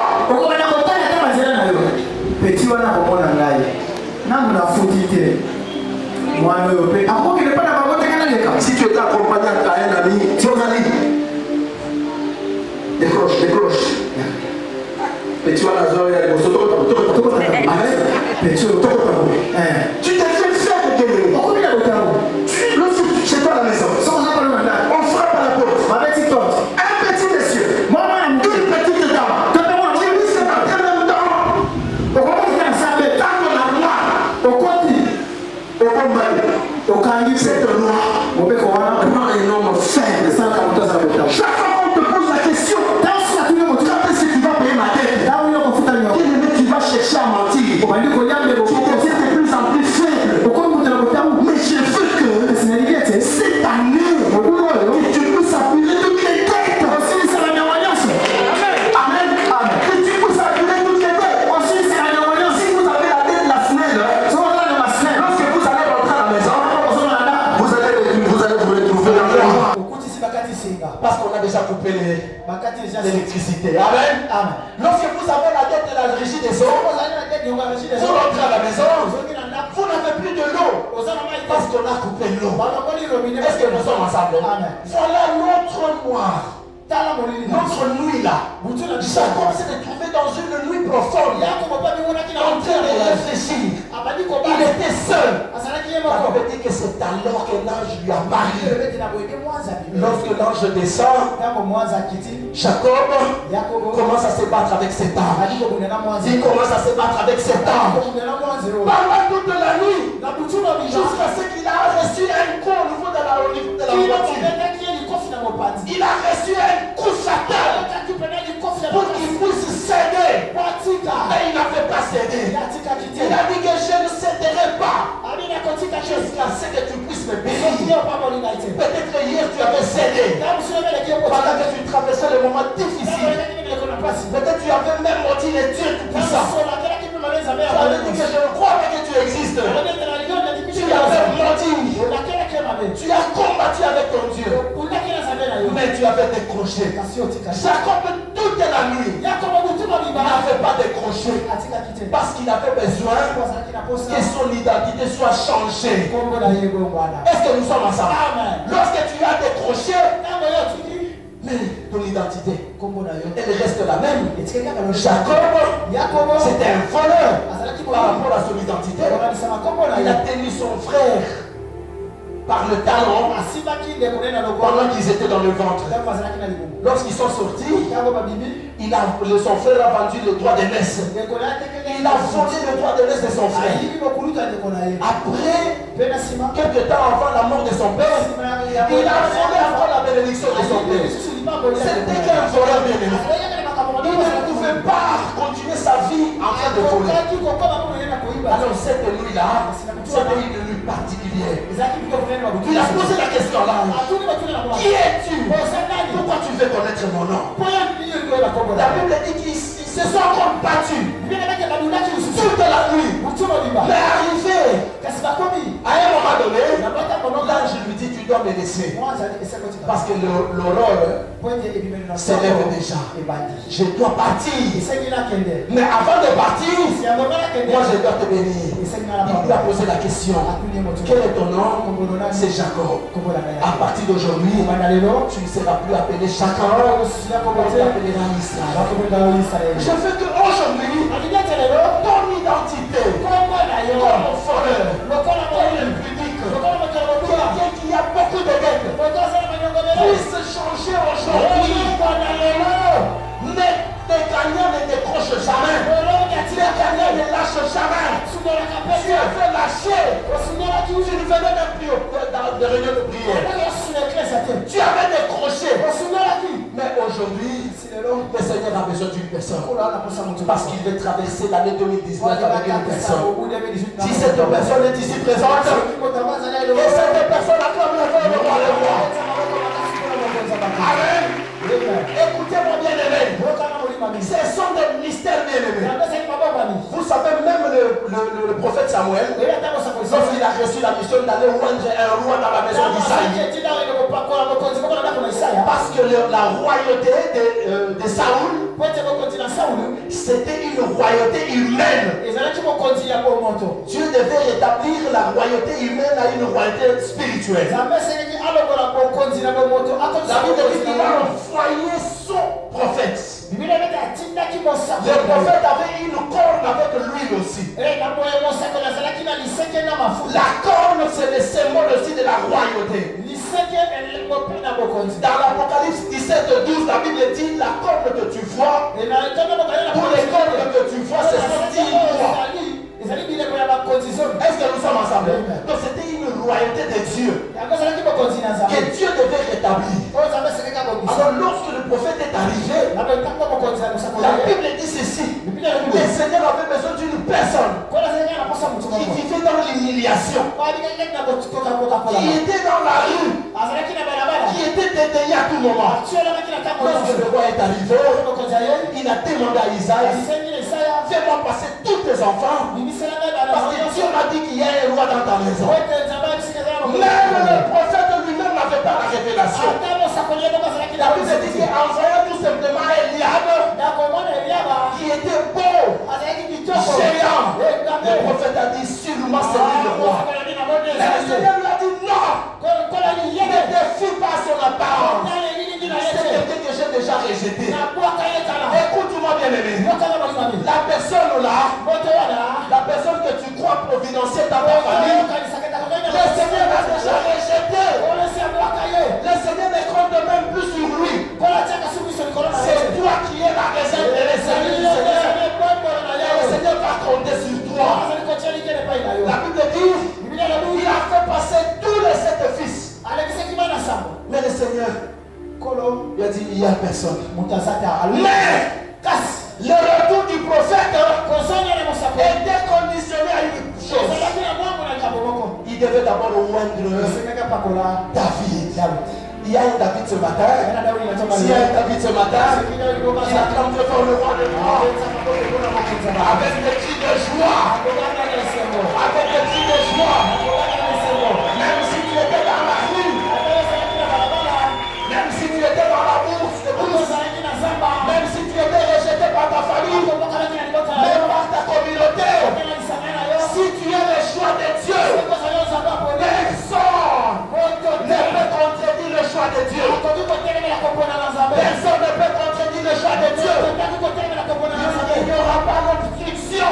a déjà coupé l'électricité. Amen. Lorsque vous avez la dette de la régie des eaux, vous rentrez à la maison, vous n'avez plus de l'eau parce qu'on a coupé l'eau. Est-ce que nous sommes ensemble? Voilà notre noir. Notre nuit là, Jacob s'est trouvé dans une nuit profonde, en train de réfléchir. Il était seul. Jacob dit que c'est alors que l'ange lui a parlé. Lorsque l'ange descend, Jacob commence à se battre avec cette âme. Il commence à se battre avec cette âme. Pendant toute la nuit, jusqu'à ce qu'il a reçu un coup au niveau de la voiture. Il a reçu un coup fatal pour qu'il puisse céder. Mais il n'a fait pas céder. Il a dit que je ne céderai pas jusqu'à ce que tu puisses me bénir. Peut-être hier tu avais cédé pendant que tu traversais le moment difficile. Peut-être tu avais même menti les dieux tout puissants. Tu avais dit que je ne crois pas que tu existes. Tu avais menti. Tu as combattu avec ton Dieu. Mais tu avais décroché. Jacob toute la nuit n'avait pas décroché parce qu'il avait besoin que son identité soit changée. Est-ce que nous sommes ensemble? Lorsque tu as décroché, mais ton identité, elle reste la même. Jacob, c'était un voleur par rapport à son identité. Il a tenu son frère par le talon pendant qu'ils étaient dans le ventre. Lorsqu'ils sont sortis, son frère a vendu le droit d'aînesse. Il a volé le droit d'aînesse de son frère. Après, quelques temps avant la mort de son père, il a volé encore la bénédiction de son père. C'était qu'un voleur bien-aimé. Il ne pouvait pas continuer sa vie en train de voler. Alors cette nuit-là, c'était une nuit particulière. Il a posé la question là. Qui es-tu? Pourquoi tu veux connaître mon nom? La Bible dit qu'ils se sont encore battus toute la nuit. Mais arrivé à un moment donné, l'ange lui dit tu dois me laisser. Parce que l'aurore s'élève déjà. Je dois partir. Mais avant de partir, moi je dois te bénir. Il lui a posé la question. Quel est ton nom? C'est Jacob. À partir d'aujourd'hui, tu ne seras plus appelé Jacob. On t'appellera Israël. Je veux qu'aujourd'hui, ton identité, comme voleur, comme impudique, quelqu'un qui a beaucoup de dettes, puisse changer aujourd'hui. Les gagnants ne décrochent jamais. Les gagnants ne lâchent jamais. Tu as fait lâcher. Tu ne venais même plus dans des réunions de prière. Tu avais décroché. Mais aujourd'hui, le Seigneur a besoin d'une personne. Parce qu'il veut traverser l'année 2019 avec une personne. Si cette personne est ici présente, et cette personne acclame le roi de roi. Amen. Écoutez-moi bien aimé. Ce sont des mystères bien aimés. Vous savez même le prophète Samuel, lorsqu'il a reçu la mission d'aller oindre un roi dans la maison d'Isaïe. Parce que la royauté de Saoul, c'était une royauté humaine. Dieu devait rétablir la royauté humaine à une royauté spirituelle. La Bible dit qu'il a envoyé son prophète. Le prophète avait une corne avec l'huile aussi. La corne, c'est le symbole aussi de la royauté. Dans l'Apocalypse 17:12, la Bible dit la corne que tu vois, pour les cornes que tu vois, c'est 10 rois. Est-ce que nous sommes ensemble? Donc c'était une royauté de Dieu que Dieu devait rétablir. Alors lorsque le prophète est arrivé, la Bible dit ceci: le Seigneur avait besoin d'une personne qui vivait dans l'humiliation, qui était dans la rue, qui était dédaigné à tout moment. Lorsque le roi est arrivé, il a demandé à Isaïe: fais-moi passer tous tes enfants, parce que Dieu m'a dit qu'il y a un roi dans ta maison. Même le prophète lui-même n'avait pas la révélation. La Bible dit qu'il envoya tout simplement Eliab, qui était beau, géant. Le prophète a dit sûrement c'est lui le roi. Mais le Seigneur lui a dit non. Ne défie pas son apparence. C'est quelqu'un que j'ai déjà rejeté. Écoute-moi bien aimé. La personne que tu crois providentielle dans ta famille, le Seigneur a déjà rejeté. Le Seigneur ne compte même plus sur lui. C'est toi qui es la réserve de l'Espagne du Seigneur. Le Seigneur va compter sur toi. La Bible dit, il a fait passer tous les 7 fils. Mais le Seigneur, il a dit, il n'y a personne. Mais le retour du prophète était conditionné à une chose. Il devait d'abord oindre David. Il y a un David ce matin. S'il y a un David ce matin, il acclame très fort le roi de roi. Avec des cris de joie. Avec des cris de joie. Même si tu étais dans la rue. Même si tu étais dans la bourse. Même si tu étais rejeté par ta famille. Même par ta communauté. Si tu as le choix de Dieu, personne ne peut contredire le choix de Dieu. Personne ne peut contredire le choix de Dieu. Il n'y aura pas d'obstruction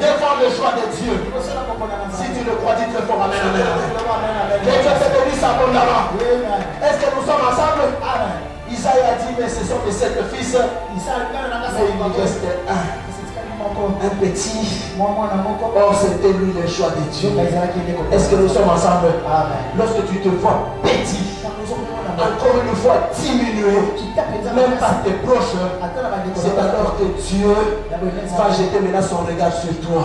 devant le choix de Dieu. Si tu le crois, dis très fort amen, amen, amen. Que Dieu te bénisse abondamment. Est-ce que nous sommes ensemble? Isaïe a dit, mais ce sont mes 7 fils. Mais il nous reste un petit. Or c'était lui le choix de Dieu. Est-ce que nous sommes ensemble? Lorsque tu te vois petit, encore une fois diminué, même par tes proches, c'est alors que Dieu va jeter maintenant son regard sur toi.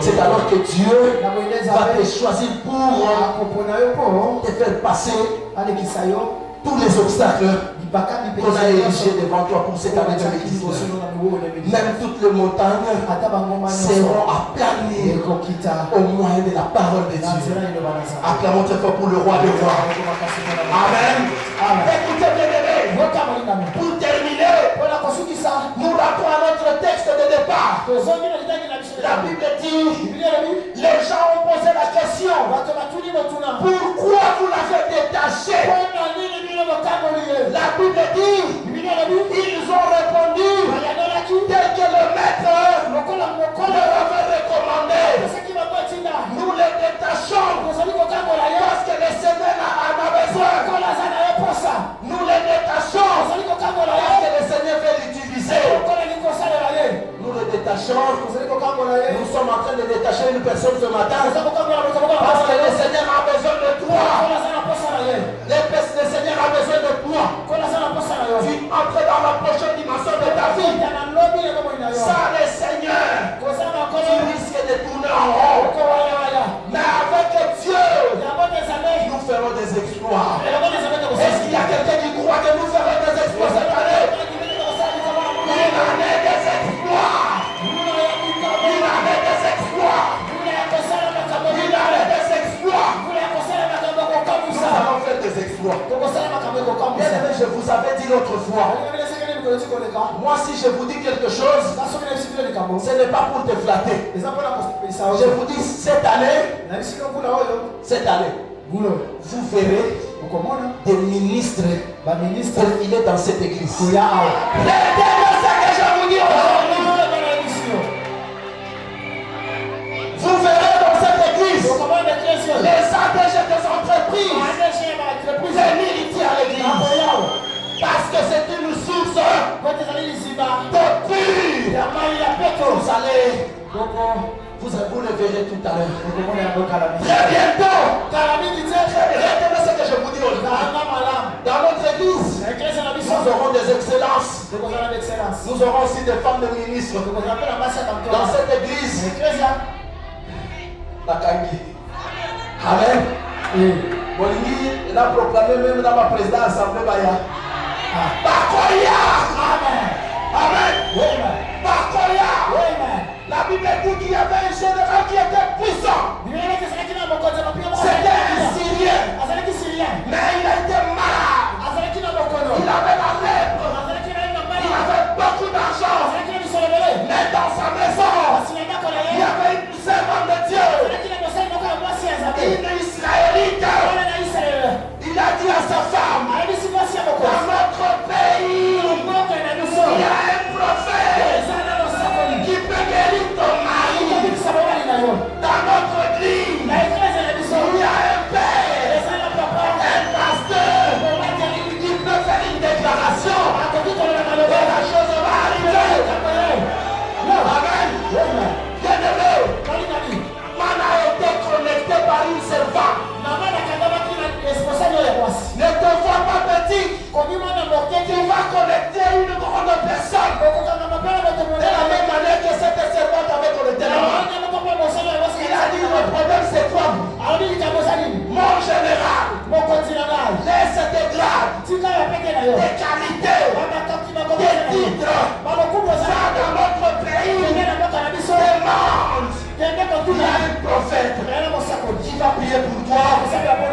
C'est alors que Dieu va te choisir pour te faire passer tous les obstacles qu'on a érigés devant toi pour cette année 2010. Même toutes les montagnes seront aplanies au moyen de la parole de Dieu. Acclamons très fort pour le roi des rois. Amen. Écoutez bien aimé, pour terminer, nous rappelons à notre texte de départ. La Bible dit, les gens ont posé la question, pourquoi vous l'avez détaché? La Bible dit, ils ont répondu tel que le maître leur avait recommandé. Nous les détachons parce que le Seigneur en a besoin. Nous les détachons parce que le Seigneur veut l'utiliser. Nous les détachons. Nous sommes en train de détacher une personne ce matin parce que le Seigneur a besoin de toi. Le Seigneur a besoin de toi. Tu entres dans la prochaine dimension de ta vie. Sans le Seigneur, tu risques de tourner en rond. Mais avec Dieu, nous ferons des exploits. Est-ce qu'il y a quelqu'un qui croit que nous ferons des exploits cette année? Une année des exploits. Une année des exploits. Une année des exploits. Nous allons faire des exploits. Bien aimé, je vous avais dit l'autre fois. Moi, si je vous dis quelque chose, ce n'est pas pour te flatter. Je vous dis cette année, vous verrez des ministres défiler dans cette église. C'est ce que je vous dis aujourd'hui. Vous verrez dans cette église les ADG des entreprises venir ici à l'église. Parce que c'est une source de pur. Vous le verrez tout à l'heure. Très bientôt. Retenez ce que je vous dis aujourd'hui. Dans notre église, nous aurons des excellences. Nous aurons aussi des femmes de ministres. Dans cette église, Amen. Bolingi, il a proclamé même dans ma présidente assemblée Baya. Bakoya. Amen. Amen. Bakoya. La Bible dit qu'il y avait un général qui était puissant. C'était un Syrien. Mais il a été malade. Il avait la lèpre. Il avait beaucoup d'argent. Mais dans sa maison, il y avait une servante de Dieu, une Israélite. Il a dit à sa femme, dans notre pays, il y a un prophète qui peut guérir ton mari. Dans notre église, il y a un père, un pasteur qui peut faire une déclaration et la chose va arriver. Amen. Bien-aimé, on a été connecté par une servante. Ne te vois pas petit. Tu vas connecter une grande personne. De la même manière que cette servante avait connecté la main. Il a dit le problème c'est quoi? Mon général, laisse tes grades, tes qualités, tes titres. Va dans notre pays. Demande. Il y a un prophète qui va prier pour toi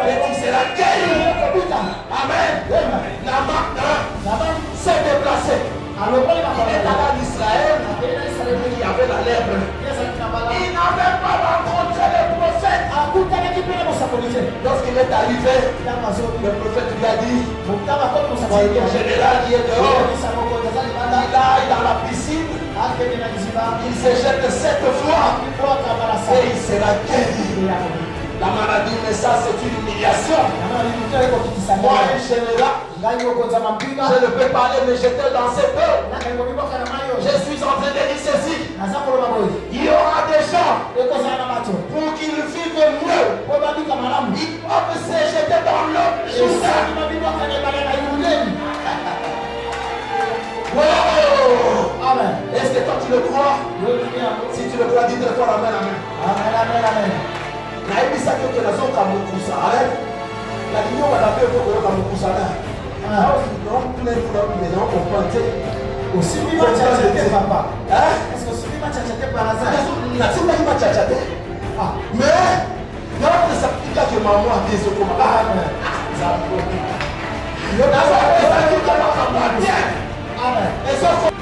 et tu seras guéri. Amen. Naaman s'est déplacé. Il est allé en Israël. Il y avait la lèpre. Il n'avait pas rencontré le prophète. Lorsqu'il est arrivé, le prophète lui a dit, le général qui est dehors, il aille dans la piscine. Il se jette 7 fois et il sera guéri. La maladie, mais ça c'est une humiliation. Moi, un général, je ne peux pas aller me jeter dans cette eau. Je suis en train de dire ceci. Il y aura des gens, pour qu'ils vivent mieux, ils peuvent se jeter dans l'eau. Amen. Est-ce que toi tu le crois? Si tu le crois, dis-le fort amen, amen. Amen, amen, amen. Naibisa que la zone comme Moussa. Amen. La ligne va l'appeler comme Moussa. Non, tous les gens qui sont comprenés. Aussi, il va tchatcher, papa. Est-ce que celui va tchatcher par hasard? Il n'a pas tchatché. Mais, non, ça veut dire que maman a des autres. Amen. Amen. Et ça, sois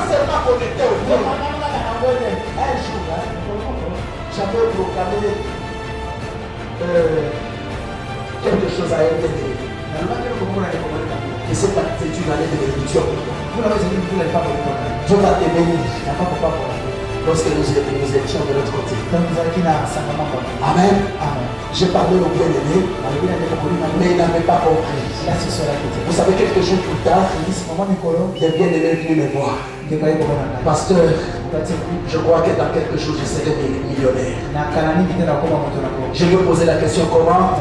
seulement connecté au Dieu. Un jour, j'avais proclamé quelque chose à un bébé. Et c'est une année de bénédiction. Dieu va te bénir. Lorsque nous étions de l'autre côté. Amen. J'ai parlé au bien-aimé, mais il n'avait pas compris. Vous savez, quelques jours plus tard, les bien-aimés venus me voir. Pasteur, je crois que dans quelques jours, je serai millionnaire. Je lui ai posé la question comment?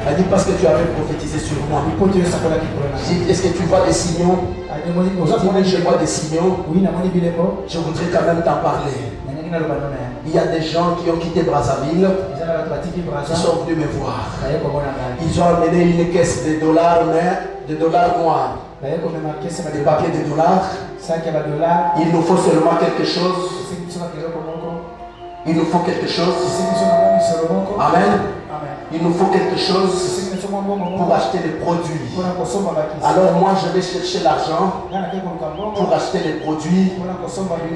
Elle dit parce que tu avais prophétisé sur moi. J'ai dit, est-ce que tu vois des signaux? Je vois des signaux. Je voudrais quand même t'en parler. Il y a des gens qui ont quitté Brazzaville, qui sont venus me voir. Ils ont amené une caisse de dollars, mais de dollars noirs. Des papiers de dollars. Il nous faut seulement quelque chose. Il nous faut quelque chose. Amen. Il nous faut quelque chose pour acheter les produits. Alors moi je vais chercher l'argent pour acheter les produits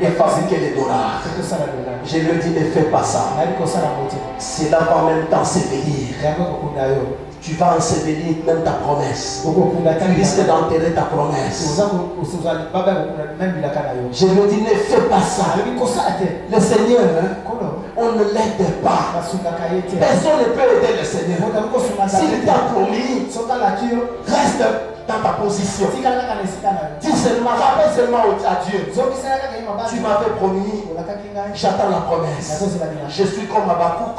et fabriquer les dollars. Je lui dis ne fais pas ça. Cela va en même temps s'éveiller. Tu vas ensevelir même ta promesse. Tu risques d'enterrer ta promesse. Je lui dis ne fais pas ça. Le Seigneur, on ne l'aide pas. Personne ne peut aider le Seigneur. S'il t'a promis, reste dans ta position. Dis seulement, rappelle seulement à Dieu. Tu m'avais promis, j'attends la promesse. Je suis comme Habakkuk,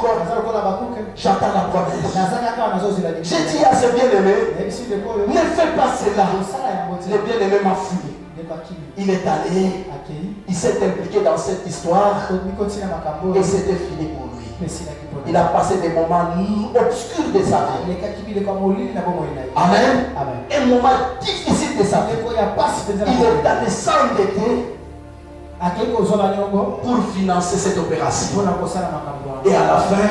j'attends la promesse. J'ai dit à ce bien-aimé, ne fais pas cela. Le bien-aimé m'a fui. Il est allé, il s'est impliqué dans cette histoire et c'était fini pour lui. Il a passé des moments obscurs de sa vie. Amen. Un moment difficile de sa vie. Il est allé s'endetter pour financer cette opération. Et à la fin,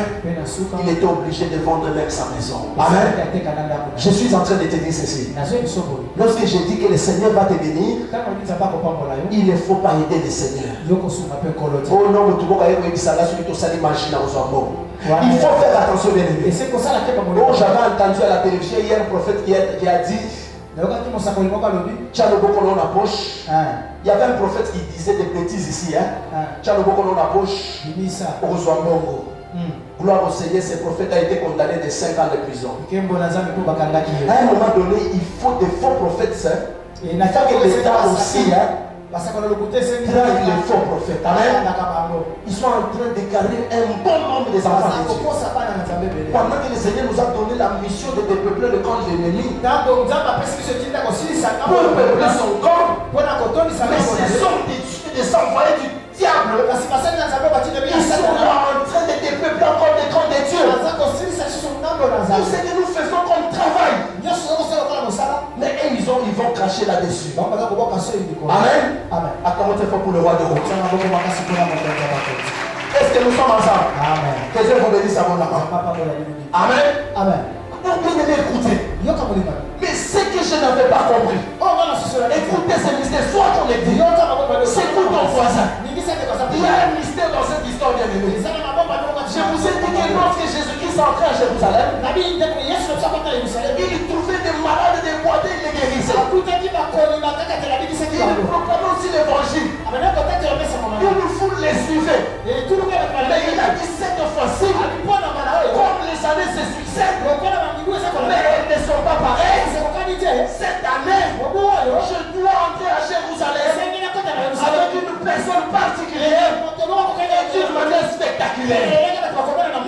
il était obligé de vendre même sa maison. Amen. Je suis en train de te dire ceci. Lorsque je dis que le Seigneur va te bénir, il ne faut pas aider le Seigneur. Oh non, il faut faire attention, bien aimé. Oh, j'avais entendu à la télévision hier un prophète qui a dit, il y avait un prophète qui disait des bêtises ici. Gloire au Seigneur, ce prophète a été condamné de 5 ans de prison. À un moment donné, il faut des faux prophètes. Il faut que l'État aussi traque les faux prophètes. Amen. Ils sont en train d'égarer un bon nombre des enfants de Dieu. Pendant que le Seigneur nous a donné la mission de dépeupler le camp de l'ennemi, pour peupler son camp, mais ce sont des envoyés du diable. Ils sont en train de dépeupler encore des camps de Dieu. Tout ce que nous faisons comme travail, mais eux, ils vont cracher là-dessus. Amen. Attends, on te fait pour le roi de route. Est-ce que nous sommes ensemble? Amen. Que Dieu vous bénisse à mon âme. Amen. Amen. Donc, bien aimé, écoutez. Mais ce que je n'avais pas compris, écoutez ce mystère, soit qu'on est dit, c'est pour ton voisin. Il y a un mystère dans cette histoire, bien aimé. Je vous ai dit que lorsque Jésus-Christ entrait à Jérusalem, il trouvait des malades, des boiteux, il les guérissait. Il proclamait aussi l'évangile. Tout le foule les suivait. Mais il a dit cette fois-ci, comme les années se succèdent, mais elles ne sont pas pareilles. Cette année, je dois entrer à Jérusalem avec une personne particulière et d'une manière spectaculaire.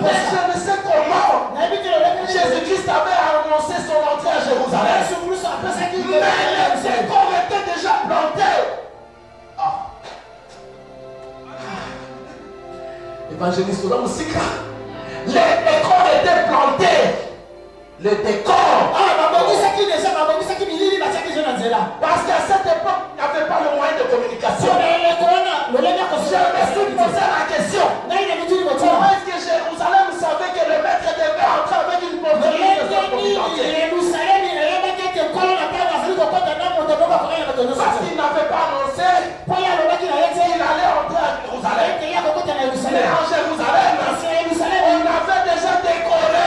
Mais je ne sais comment Jésus-Christ avait annoncé son entrée à Jérusalem. Mais les décors étaient déjà plantés. Évangéliste, les décors étaient plantés. Les décors. Parce qu'à cette époque, il n'y avait pas le moyen de communication. Je me suis posé la question. Comment est-ce que Jérusalem savait que le maître devait entrer avec une provision confidentielle? Parce qu'il n'avait pas annoncé qu'il allait entrer à Jérusalem. Mais en Jérusalem, on avait déjà décoré.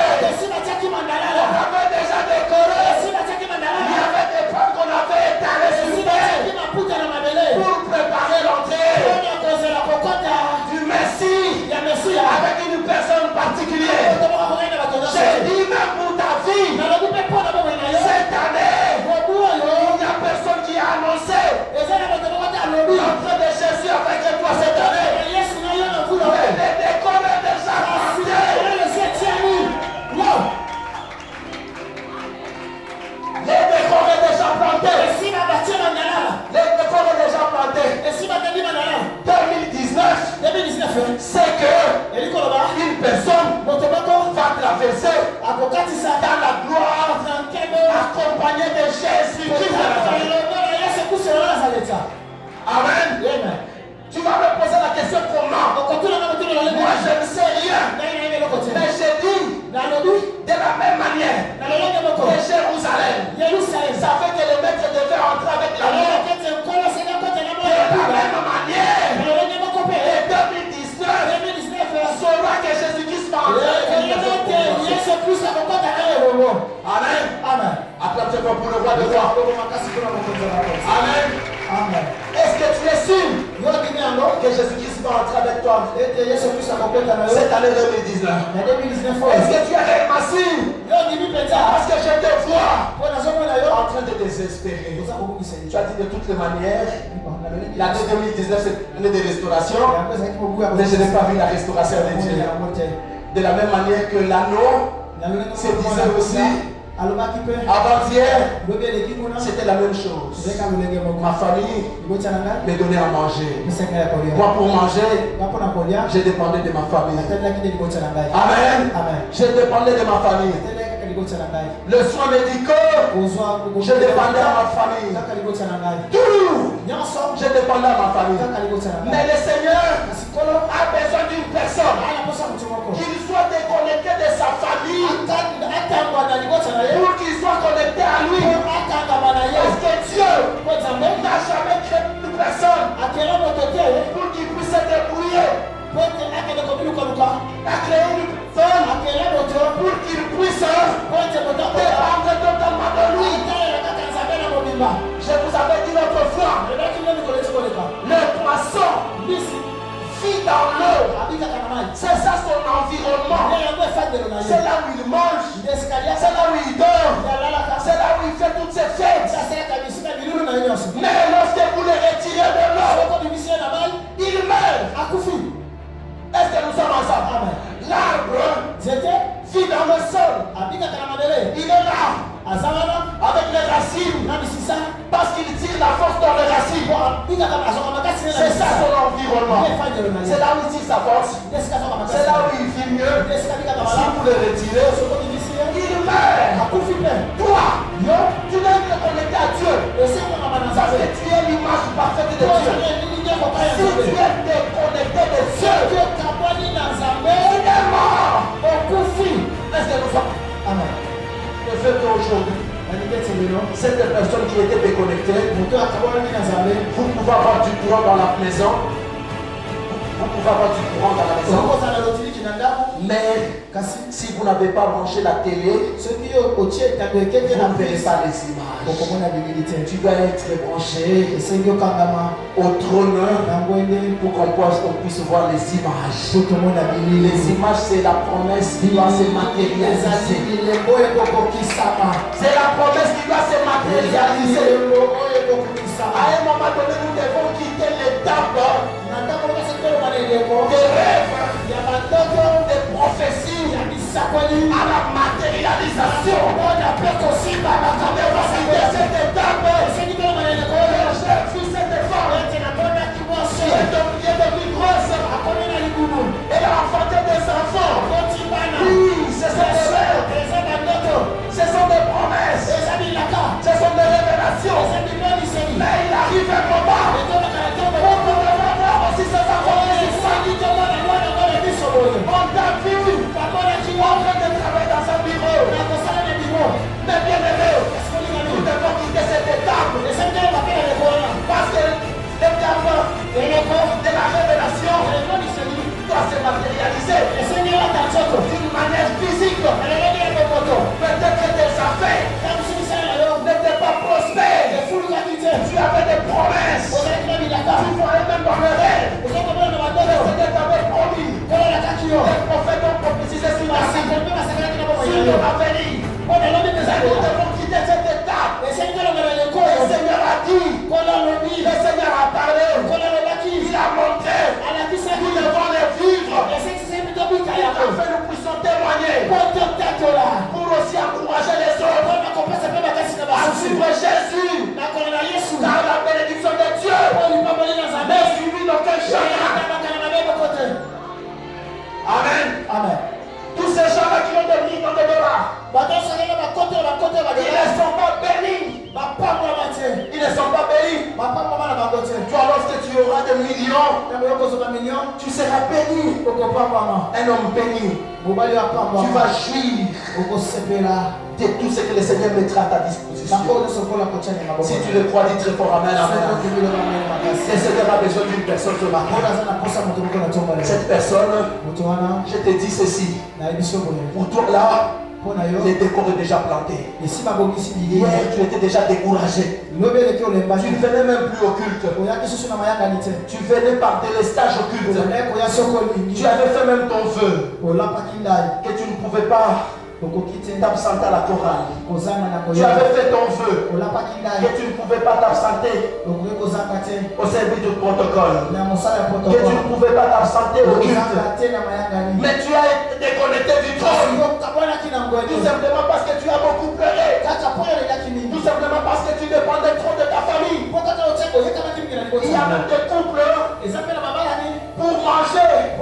On avait déjà décoré. Il y avait des femmes qu'on avait étalées sur terre pour préparer l'entrée du Messie avec une personne particulière. J'ai dit même pour ta vie, cette année, il n'y a personne qui a annoncé l'entrée de Jésus avec toi cette année. Les décors est déjà plantés. Les décors est déjà plantés. Les décors est déjà plantés. 2019, c'est que une personne va traverser dans la gloire accompagnée de Jésus-Christ. Amen. Tu vas me poser la question comment? Moi je ne sais rien. Mais j'ai dit de la même manière que Jérusalem savait que le maître devait entrer avec la mort. De la même manière, et 2019 saura que Jésus-Christ va entrer. Amen. Acclamez-moi pour le roi de roi. Amen. Amen. Est-ce que tu es sûr que Jésus-Christ va entrer avec toi cette année 2019? Est-ce que tu es réellement sûr? Parce que je te vois en train de désespérer. Tu as dit de toutes les manières, l'année 2019 c'est l'année de restauration, mais je n'ai pas vu la restauration de Dieu. De la même manière que l'anneau se disait aussi. Avant-hier, c'était la même chose. Ma famille me donnait à manger. Moi, pour manger, je dépendais de ma famille. Amen. Je dépendais de ma famille. Le soin médical, je dépendais à ma famille. Tout, je dépendais à ma famille. Mais le Seigneur a besoin d'une personne qu'il soit déconnecté de sa famille pour qu'il soit connecté à lui. Parce que Dieu n'a jamais créé une personne pour qu'il puisse se débrouiller. A créé une personne pour qu'il puisse dépendre totalement de lui. Je vous avais dit l'autre fois, le poisson vit dans l'eau. C'est ça son environnement. C'est là où il mange. C'est là où il dort. C'est là où il fait toutes ses fêtes. Mais lorsque vous le retirez de l'eau, il meurt. Est-ce que nous sommes ensemble? L'arbre vit dans le sol. Il est là avec les racines parce qu'il tire la force dans les racines. C'est ça son environnement. C'est là où il tire sa force. C'est là où il vit mieux. Si vous le retirez, il meurt. Toi, tu dois être connecté à Dieu parce que tu es l'image parfaite de Dieu. Si tu es déconnecté de Dieu, il est mort. Est-ce que nous sommes? Amen. Le fait qu'aujourd'hui, cette personne qui était déconnectée, vous pouvez avoir du courant dans la maison. Vous pouvez avoir du courant dans la maison. Mais si vous n'avez pas branché la télé, vous ne verrez pas les images. Tu dois être branché au trône pour qu'on puisse voir les images. Les images, c'est la promesse qui doit se matérialiser. C'est la promesse qui doit se matérialiser. À un moment donné, nous devons quitter l'étape des rêves, des prophéties à la matérialisation. On a peur aussi par la caméra de cette étape. J'ai fait cet effort. Qui est devenu grosse. Elle a enfanté des enfants. Oui, ce sont des rêves. Ce sont des promesses. Ce sont des révélations. Mais il arrive un moment où on peut voir aussi ces enfants. On t'a vu en train de travailler dans un bureau. Mais bien aimé, nous devons quitter cette étape. Parce que l'étape de la révélation doit se matérialiser d'une manière physique. Peut-être que tes affaires n'étaient pas prospères. Tu avais des promesses. Tu voyais même dans le rêve. C'était t'avais promis. Les prophètes ont prophétisé sur la vie. Sur l'avenir. Nous devons quitter cette étape. Le Seigneur a dit. Le Seigneur a parlé. Il a montré. Nous devons les vivre. Afin que nous puissions témoigner. Pour aussi encourager les autres à suivre Jésus. Car la bénédiction de Dieu n'est suivie d'aucun chagrin. Amen. Amen. Tous ces gens-là qui ont des livres dans le devoir, ils ne sont pas bénis. Ils ne sont pas bénis. Toi, lorsque tu auras des millions, tu seras béni. Un homme béni. Tu vas jouir de tout ce que le Seigneur mettra à ta disposition. Si tu le crois, dis très fort amen. Le Seigneur a besoin d'une personne ce matin. Cette personne, je te dis ceci. Pour toi là, les décors est déjà planté. Hier, tu étais déjà découragé. Tu ne venais même plus au culte. Tu venais par délestage au culte. Tu avais fait même ton vœu que tu ne pouvais pas t'absenter à la chorale. Tu avais fait ton vœu que tu ne pouvais pas t'absenter au service du protocole, que tu ne pouvais pas t'absenter au culte. Mais tu as été déconnecté du trône. Tout simplement parce que tu as beaucoup pleuré. Tout simplement parce que tu dépendais trop de ta famille. Il y a même des couples pour manger.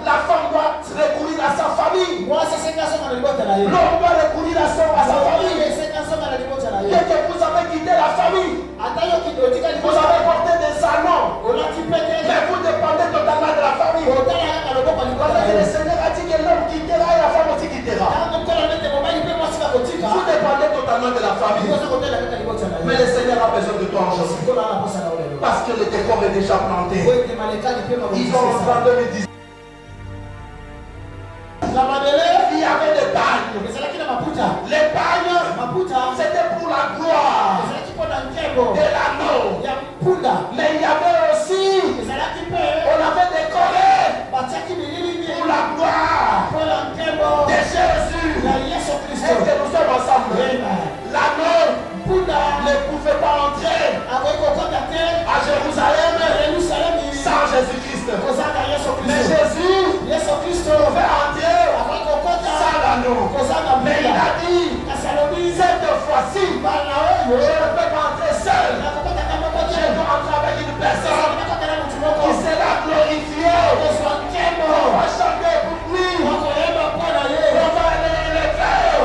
La femme doit recourir à sa femme famille. L'homme doit recourir à sa famille. Dès que vous avez quitté la famille, vous avez porté des salons, mais vous dépendez totalement de la famille. Parce que le Seigneur a dit que l'homme quittera et la femme aussi quittera. Vous dépendez totalement de la famille. Mais le Seigneur a besoin de toi aujourd'hui. Parce que le décor est déjà planté. Ils sont en train de me dire. Il y avait des pagnes. Les pagnes, c'était pour la gloire de l'anneau. Mais il y avait aussi, on avait décoré pour la gloire de Jésus. Est-ce que nous sommes ensemble? L'anneau ne pouvait pas entrer à Jérusalem sans Jésus-Christ. Mais Jésus pouvait entrer sans l'anneau. Mais il a dit, cette fois-ci, je ne peux pas entrer seul. Je dois entrer avec une personne qui sera glorifiée. On va chanter pour lui. On va aller le faire.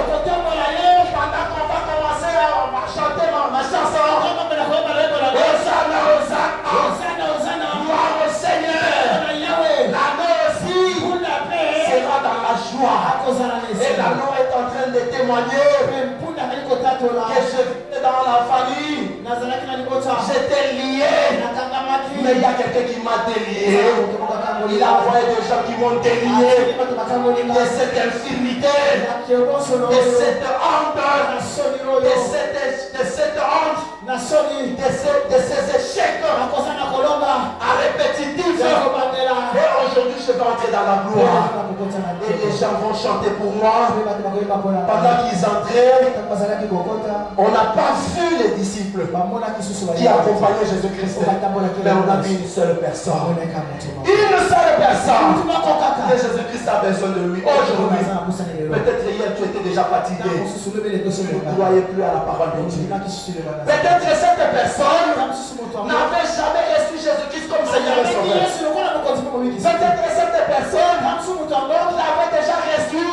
Pendant qu'on va commencer à chanter ma chanson. Hosanna, gloire au Seigneur. L'anneau aussi sera dans la joie. Et l'anneau est en train de témoigner que je vivais dans la famille. J'étais lié. Mais il y a quelqu'un qui m'a délié. Il a envoyé des gens qui m'ont délié de cette infirmité, de cette honte, de ces échecs à répétitifs. Et aujourd'hui, je vais entrer dans la gloire. Et les gens vont chanter pour moi. Pendant qu'ils entraient, on n'a pas vu les disciples qui accompagnaient Jésus-Christ. Mais on a vu une seule personne. Une seule personne. Et Jésus-Christ a besoin de lui. Aujourd'hui, peut-être hier tu étais déjà fatigué. Tu ne croyais plus à la parole de Dieu. Peut-être que cette personne n'avait jamais reçu Jésus-Christ comme Seigneur et Sauveur. Peut-être que cette personne l'avait déjà reçu,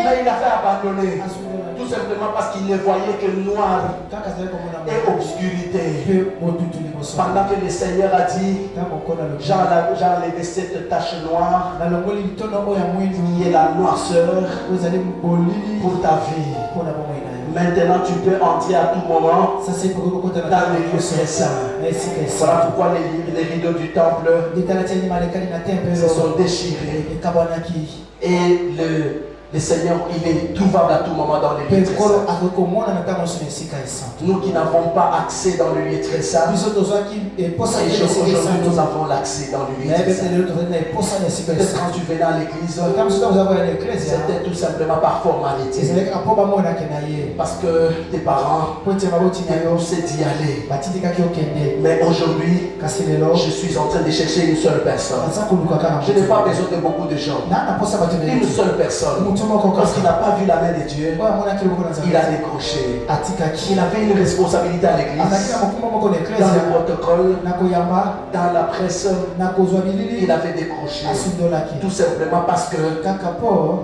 mais il a fait abandonner. Tout simplement parce qu'il ne voyait que noir et obscurité. Pendant que le Seigneur a dit, j'ai enlevé cette tache noire qui est la noirceur pour ta vie. Maintenant tu peux entrer à tout moment dans les lieux très saints. Voilà pourquoi les rideaux du temple se sont déchirés. Et le Seigneur, il est trouvable à tout moment dans les lieux très saints. Nous qui n'avons pas accès dans le lieu très saint, et aujourd'hui nous avons l'accès dans le lieu très saint. Peut-être quand tu venais à l'église, c'était tout simplement par formalité. Parce que tes parents t'ont poussé d'y aller. Mais aujourd'hui, je suis en train de chercher une seule personne. Je n'ai pas besoin de beaucoup de gens. Une seule personne. Parce qu'il n'a pas vu la main de Dieu, il a décroché. Il avait une responsabilité à l'église, dans le protocole, dans la presse, il avait décroché. Tout simplement parce que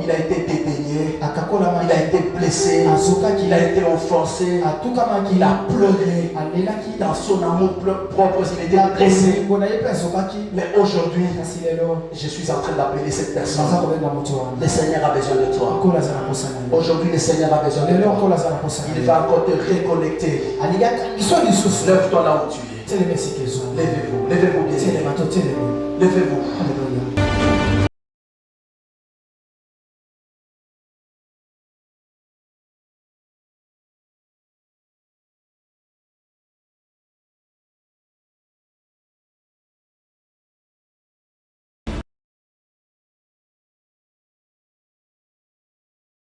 il a été dédaigné, il a été blessé, il a été offensé, il a pleuré. Dans son amour propre, il était blessé. Mais aujourd'hui, je suis en train d'appeler cette personne. Le Seigneur a besoin de toi. Aujourd'hui, le Seigneur a besoin de toi. Il va encore te reconnecter. Lève-toi là où tu es. Levez-vous. Levez-vous bien. Levez-vous.